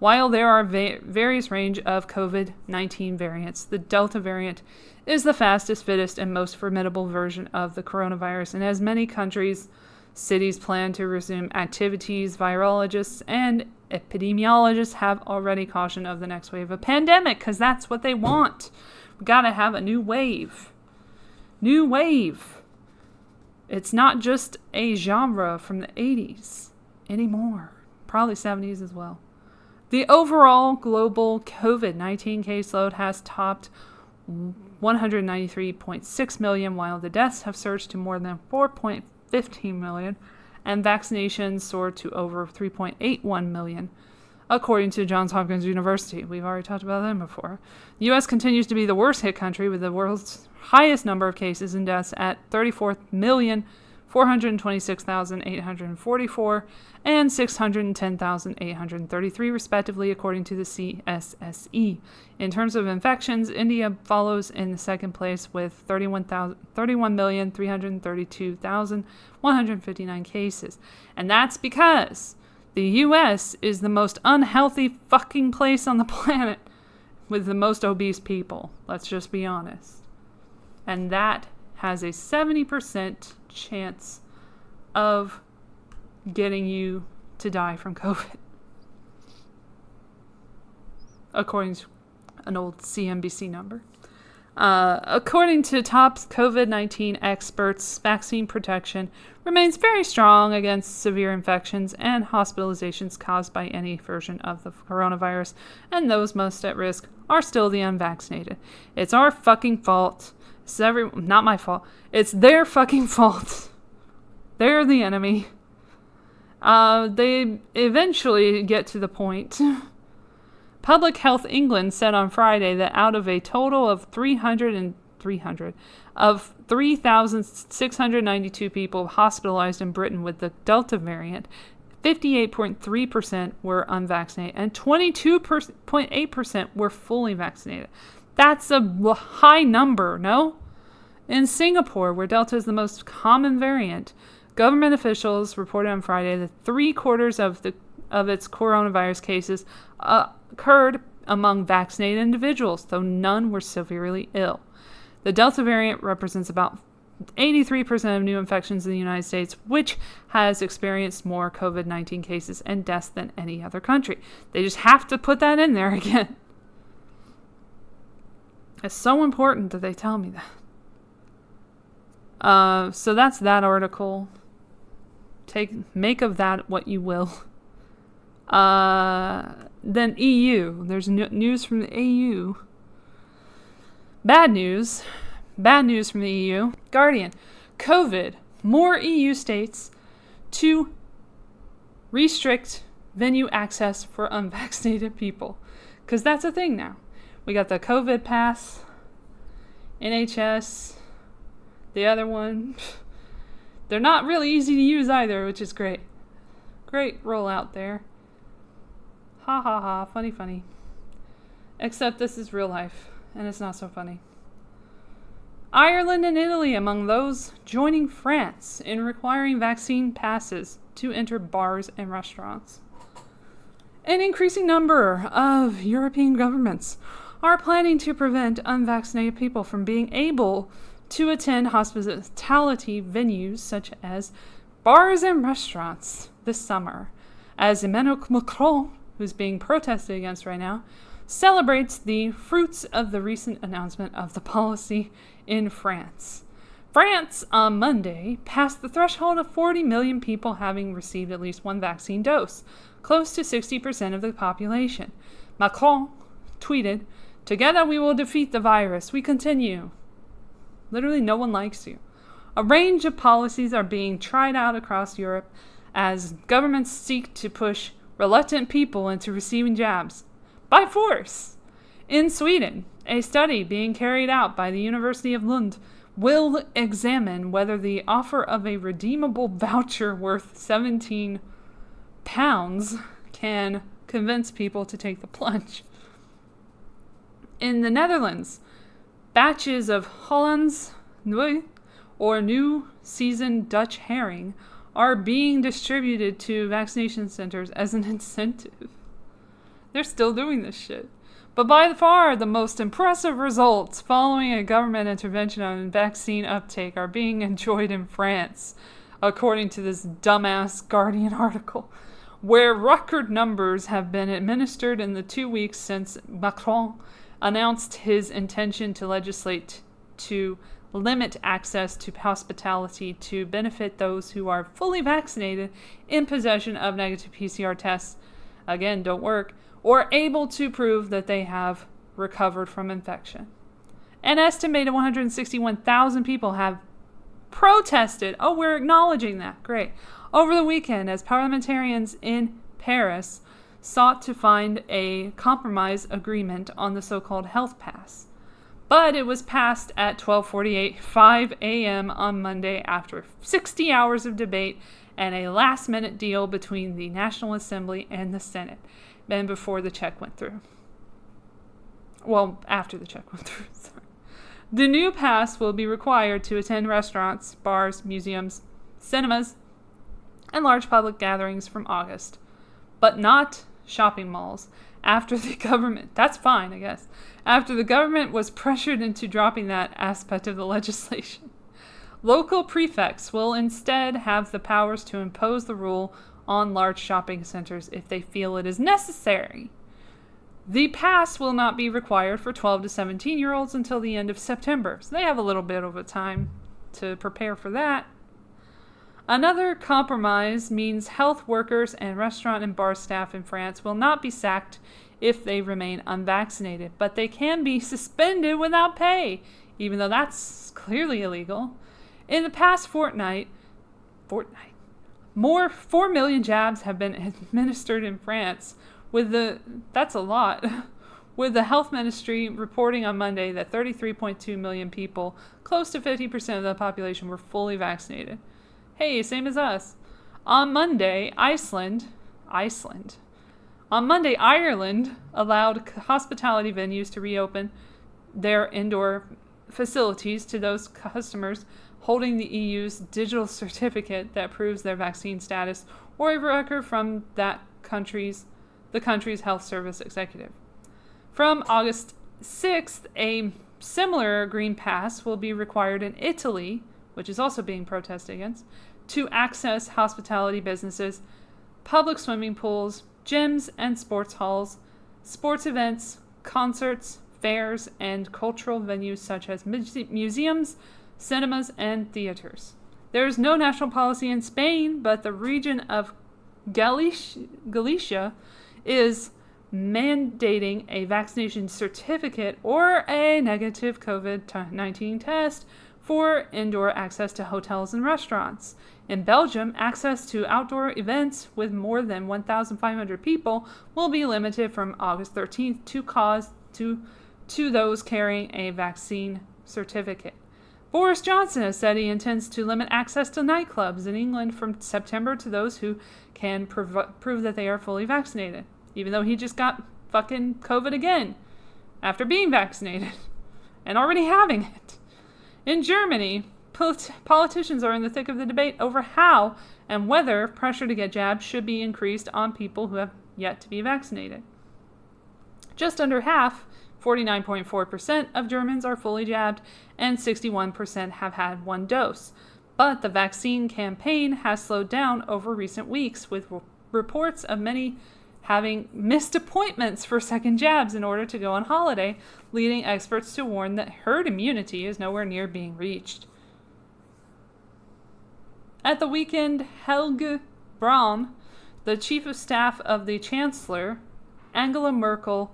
While there are various range of COVID-19 variants, the Delta variant is the fastest, fittest, and most formidable version of the coronavirus. And as many countries, cities plan to resume activities, virologists and epidemiologists have already cautioned of the next wave of pandemic, because that's what they want. We gotta have a new wave. New wave. It's not just a genre from the 80s anymore. Probably 70s as well. The overall global COVID-19 caseload has topped 193.6 million, while the deaths have surged to more than 4.15 million, and vaccinations soared to over 3.81 million, according to Johns Hopkins University. We've already talked about them before. The U.S. continues to be the worst hit country, with the world's highest number of cases and deaths at 34,426,844 and 610,833 respectively, according to the CSSE. In terms of infections, India follows in the second place with 31,332,159 cases. And that's because the U.S. is the most unhealthy fucking place on the planet with the most obese people. Let's just be honest. And that has a 70% chance of getting you to die from COVID, according to an old CNBC number. According to top COVID-19 experts, vaccine protection remains very strong against severe infections and hospitalizations caused by any version of the coronavirus, and those most at risk are still the unvaccinated. It's our fucking fault. It's not my fault. It's their fucking fault. They're the enemy. They eventually get to the point. Public Health England said on Friday that out of a total of 3,692 people hospitalized in Britain with the Delta variant, 58.3% were unvaccinated and 22.8% were fully vaccinated. That's a high number, no? In Singapore, where Delta is the most common variant, government officials reported on Friday that 3/4 of its coronavirus cases occurred among vaccinated individuals, though none were severely ill. The Delta variant represents about 83% of new infections in the United States, which has experienced more COVID-19 cases and deaths than any other country. They just have to put that in there again. It's so important that they tell me that. So that's that article. Make of that what you will. Then EU. There's news from the EU. Bad news. Bad news from the EU. Guardian. COVID. More EU states to restrict venue access for unvaccinated people. Because that's a thing now. We got the COVID pass, NHS, the other one. They're not really easy to use either, which is great. Great rollout there. Ha ha ha, funny funny. Except this is real life, and it's not so funny. Ireland and Italy among those joining France in requiring vaccine passes to enter bars and restaurants. An increasing number of European governments are planning to prevent unvaccinated people from being able to attend hospitality venues such as bars and restaurants this summer, as Emmanuel Macron, who's being protested against right now, celebrates the fruits of the recent announcement of the policy in France. France, on Monday, passed the threshold of 40 million people having received at least one vaccine dose, close to 60% of the population. Macron tweeted, "Together we will defeat the virus. We continue." Literally, no one likes you. A range of policies are being tried out across Europe as governments seek to push reluctant people into receiving jabs by force. In Sweden, a study being carried out by the University of Lund will examine whether the offer of a redeemable voucher worth £17 can convince people to take the plunge. In the Netherlands, batches of Hollands Nieuw or New Season Dutch herring are being distributed to vaccination centers as an incentive. They're still doing this shit. But by far the most impressive results following a government intervention on vaccine uptake are being enjoyed in France, according to this dumbass Guardian article, where record numbers have been administered in the 2 weeks since Macron announced his intention to legislate to limit access to hospitality to benefit those who are fully vaccinated in possession of negative PCR tests, again, don't work, or able to prove that they have recovered from infection. An estimated 161,000 people have protested. Oh, we're acknowledging that. Great. Over the weekend, as parliamentarians in Paris sought to find a compromise agreement on the so-called health pass. But it was passed at 12:48, 5 a.m. on Monday after 60 hours of debate and a last-minute deal between the National Assembly and the Senate. And before the check went through. Well, after the check went through, sorry. The new pass will be required to attend restaurants, bars, museums, cinemas, and large public gatherings from August. But not shopping malls. After the government, that's fine, I guess. After the government was pressured into dropping that aspect of the legislation. Local prefects will instead have the powers to impose the rule on large shopping centers if they feel it is necessary. The pass will not be required for 12 to 17-year-olds until the end of September, so they have a little bit of a time to prepare for that. Another compromise means health workers and restaurant and bar staff in France will not be sacked if they remain unvaccinated, but they can be suspended without pay, even though that's clearly illegal. In the past fortnight, 4 million jabs have been administered in France, that's a lot, with the health ministry reporting on Monday that 33.2 million people, close to 50% of the population, were fully vaccinated. Hey, same as us. On Monday, Ireland allowed hospitality venues to reopen their indoor facilities to those customers holding the EU's digital certificate that proves their vaccine status or a record from the country's health service executive. From August 6th, a similar green pass will be required in Italy, which is also being protested against, to access hospitality businesses, public swimming pools, gyms and sports halls, sports events, concerts, fairs, and cultural venues such as museums, cinemas, and theaters. There is no national policy in Spain, but the region of Galicia is mandating a vaccination certificate or a negative COVID-19 test for indoor access to hotels and restaurants. In Belgium, access to outdoor events with more than 1,500 people will be limited from August 13th to those carrying a vaccine certificate. Boris Johnson has said he intends to limit access to nightclubs in England from September to those who can prove that they are fully vaccinated, even though he just got fucking COVID again after being vaccinated and already having it. In Germany, politicians are in the thick of the debate over how and whether pressure to get jabs should be increased on people who have yet to be vaccinated. Just under half, 49.4% of Germans are fully jabbed, and 61% have had one dose. But the vaccine campaign has slowed down over recent weeks, with reports of many having missed appointments for second jabs in order to go on holiday, leading experts to warn that herd immunity is nowhere near being reached. At the weekend, Helge Braun, the chief of staff of the Chancellor, Angela Merkel,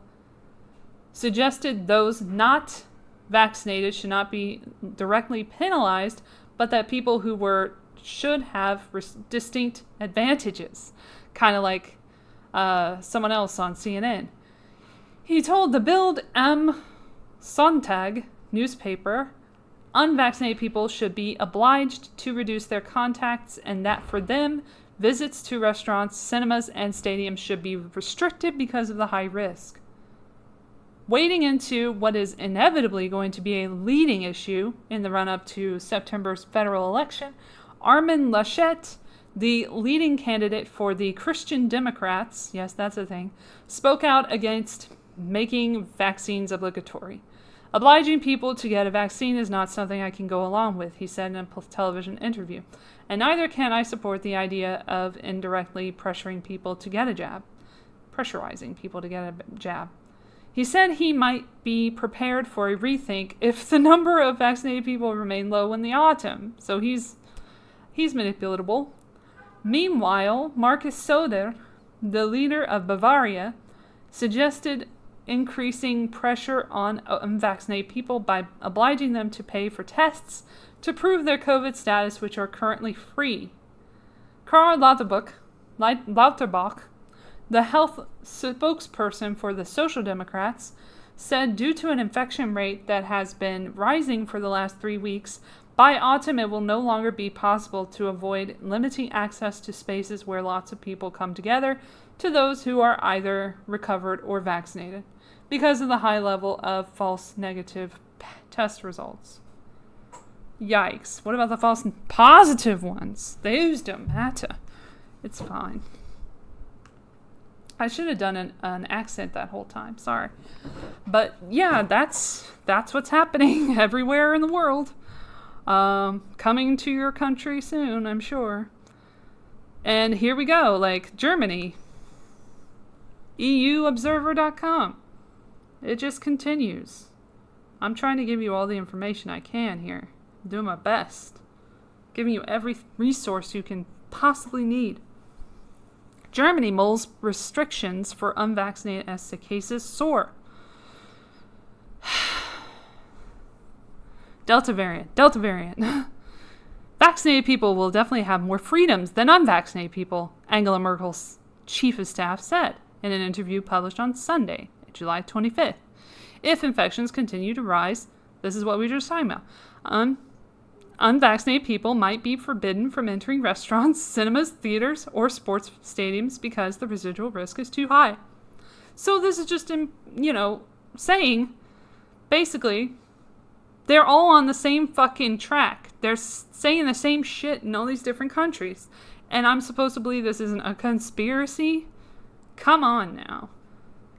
suggested those not vaccinated should not be directly penalized, but that people who were should have distinct advantages, kind of like someone else on CNN. He told the Bild am Sonntag newspaper unvaccinated people should be obliged to reduce their contacts, and that for them, visits to restaurants, cinemas, and stadiums should be restricted because of the high risk. Wading into what is inevitably going to be a leading issue in the run-up to September's federal election, Armin Laschet, the leading candidate for the Christian Democrats, yes, that's a thing, spoke out against making vaccines obligatory. Obliging people to get a vaccine is not something I can go along with, he said in a television interview. And neither can I support the idea of indirectly pressuring people to get a jab. Pressurizing people to get a jab. He said he might be prepared for a rethink if the number of vaccinated people remain low in the autumn. So he's manipulatable. Meanwhile, Markus Söder, the leader of Bavaria, suggested increasing pressure on unvaccinated people by obliging them to pay for tests to prove their COVID status, which are currently free. Karl Lauterbach, the health spokesperson for the Social Democrats, said due to an infection rate that has been rising for the last 3 weeks, by autumn it will no longer be possible to avoid limiting access to spaces where lots of people come together to those who are either recovered or vaccinated, because of the high level of false negative test results. Yikes. What about the false positive ones? Those don't matter. It's fine. I should have done an accent that whole time. Sorry. But yeah, that's what's happening everywhere in the world. Coming to your country soon, I'm sure. And here we go. Like Germany. EUobserver.com. It just continues. I'm trying to give you all the information I can here. I'm doing my best. Giving you every resource you can possibly need. Germany mulls restrictions for unvaccinated as the cases soar. Delta variant. Vaccinated people will definitely have more freedoms than unvaccinated people, Angela Merkel's chief of staff said in an interview published on Sunday, July 25th. If infections continue to rise, this is what we were just talking about. Unvaccinated people might be forbidden from entering restaurants, cinemas, theaters, or sports stadiums because the residual risk is too high. So this is just, saying, basically, they're all on the same fucking track. They're saying the same shit in all these different countries. And I'm supposed to believe this isn't a conspiracy? Come on now.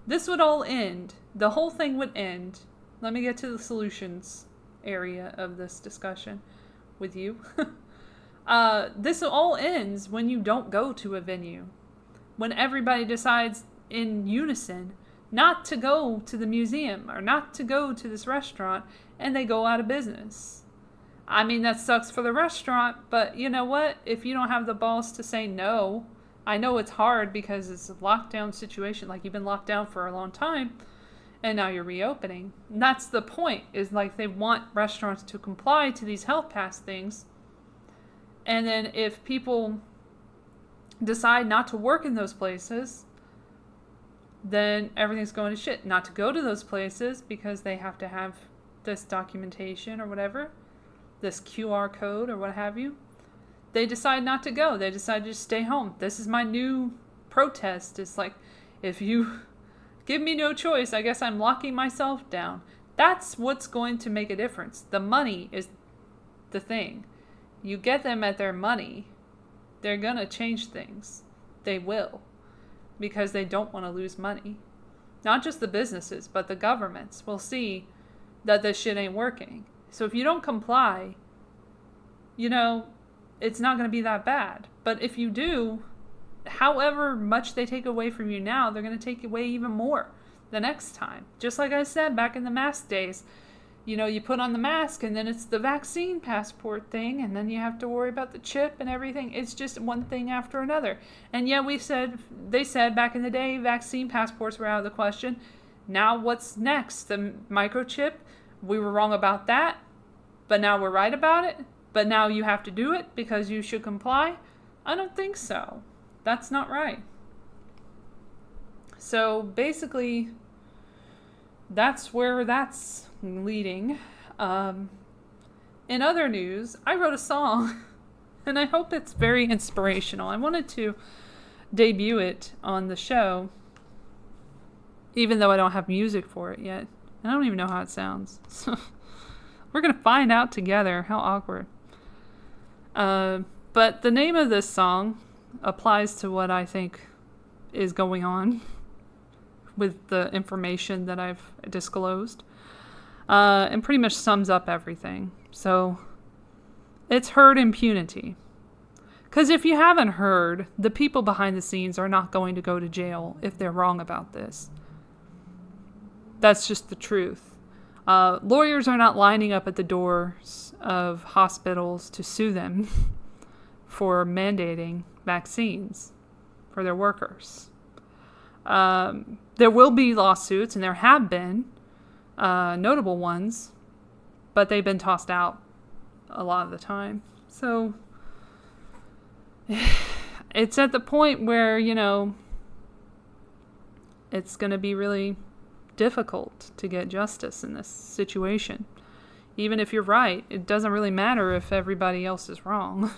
This would all end. The whole thing would end. Let me get to the solutions area of this discussion with you. This all ends when you don't go to a venue. When everybody decides in unison not to go to the museum or not to go to this restaurant, and they go out of business. I mean, that sucks for the restaurant, but you know what? If you don't have the balls to say no, I know it's hard because it's a lockdown situation, like you've been locked down for a long time, and now you're reopening. And that's the point, is like they want restaurants to comply to these health pass things. And then if people decide not to work in those places, then everything's going to shit. Not to go to those places because they have to have this documentation or whatever, this QR code or what have you. They decide not to go. They decide to just stay home. This is my new protest. It's like, if you give me no choice, I guess I'm locking myself down. That's what's going to make a difference. The money is the thing. You get them at their money, they're going to change things. They will. Because they don't want to lose money. Not just the businesses, but the governments will see that this shit ain't working. So if you don't comply, it's not going to be that bad. But if you do, however much they take away from you now, they're going to take away even more the next time. Just like I said back in the mask days, you put on the mask and then it's the vaccine passport thing, and then you have to worry about the chip and everything. It's just one thing after another. And yeah, they said back in the day, vaccine passports were out of the question. Now what's next? The microchip? We were wrong about that, but now we're right about it. But now you have to do it because you should comply? I don't think so. That's not right. So basically, that's where that's leading. In other news, I wrote a song, and I hope it's very inspirational. I wanted to debut it on the show, even though I don't have music for it yet. I don't even know how it sounds. So we're going to find out together. How awkward. But the name of this song applies to what I think is going on with the information that I've disclosed. And pretty much sums up everything. So it's herd impunity. Because if you haven't heard, the people behind the scenes are not going to go to jail if they're wrong about this. That's just the truth. Lawyers are not lining up at the doors of hospitals to sue them for mandating vaccines for their workers. There will be lawsuits, and there have been notable ones, but they've been tossed out a lot of the time. So it's at the point where, it's going to be really difficult to get justice in this situation. Even if you're right, it doesn't really matter if everybody else is wrong.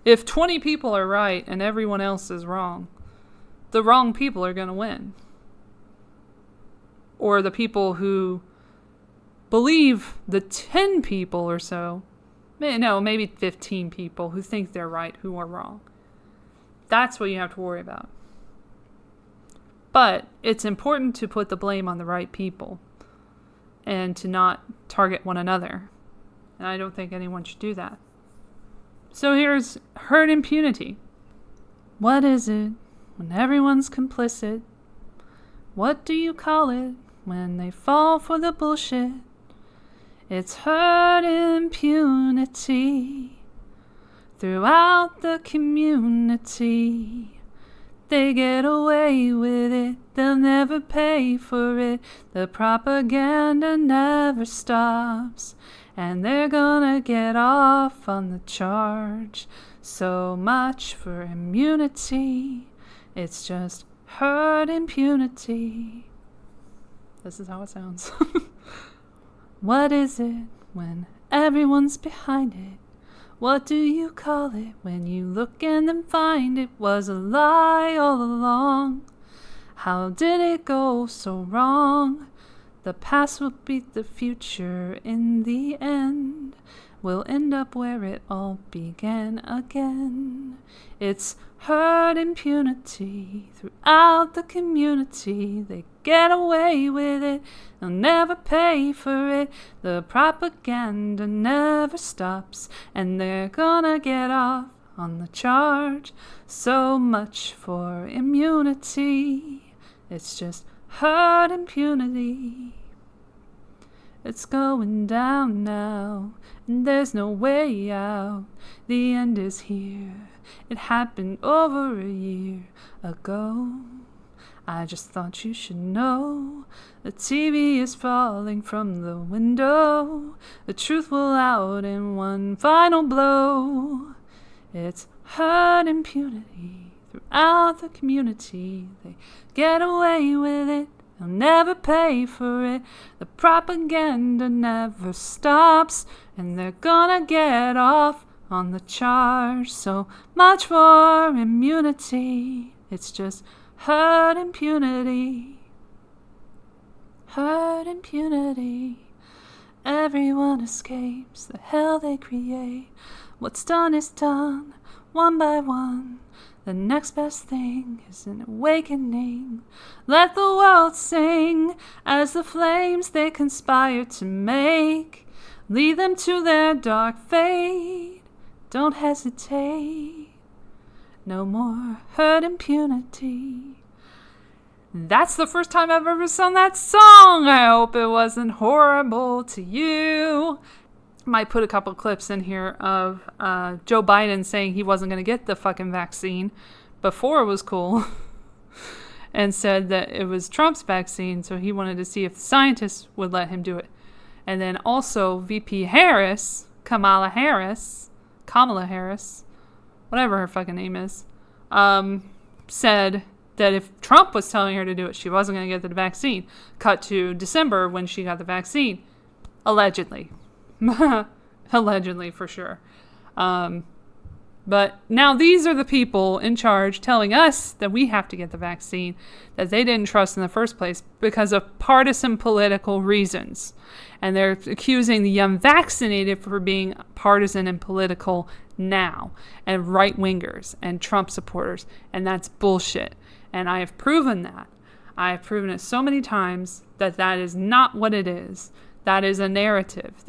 If 20 people are right and everyone else is wrong, the wrong people are going to win. Or the people who believe the 10 people or so, maybe 15 people who think they're right, who are wrong. That's what you have to worry about. But it's important to put the blame on the right people and to not target one another. And I don't think anyone should do that. So here's herd impunity. What is it when everyone's complicit? What do you call it when they fall for the bullshit? It's herd impunity throughout the community. They get away with it, they'll never pay for it. The propaganda never stops, and they're gonna get off on the charge. So much for immunity, it's just herd impunity. This is how it sounds. What is it when everyone's behind it? What do you call it when you look and then find it was a lie all along? How did it go so wrong? The past will beat the future in the end. We'll end up where it all began again. It's herd impunity throughout the community. They get away with it, they'll never pay for it. The propaganda never stops, and they're gonna get off on the charge. So much for immunity, it's just herd impunity. It's going down now, and there's no way out. The end is here. It happened over a year ago. I just thought you should know. The TV is falling from the window. The truth will out in one final blow. It's herd impunity throughout the community. They get away with it, they'll never pay for it. The propaganda never stops, and they're gonna get off on the charge. So much for immunity, it's just herd impunity. Herd impunity. Everyone escapes the hell they create. What's done is done, one by one. The next best thing is an awakening. Let the world sing as the flames they conspire to make lead them to their dark fate. Don't hesitate. No more herd impunity. That's the first time I've ever sung that song. I hope it wasn't horrible to you. Might put a couple clips in here of Joe Biden saying he wasn't going to get the fucking vaccine before it was cool. And said that it was Trump's vaccine, so he wanted to see if the scientists would let him do it. And then also VP Harris, Kamala Harris, whatever her fucking name is, said that if Trump was telling her to do it, she wasn't going to get the vaccine. Cut to December when she got the vaccine. Allegedly. Allegedly, for sure. But now these are the people in charge telling us that we have to get the vaccine that they didn't trust in the first place because of partisan political reasons. And they're accusing the unvaccinated for being partisan and political now, and right-wingers and Trump supporters. And that's bullshit. And I have proven that. I have proven it so many times that that is not what it is. That is a narrative.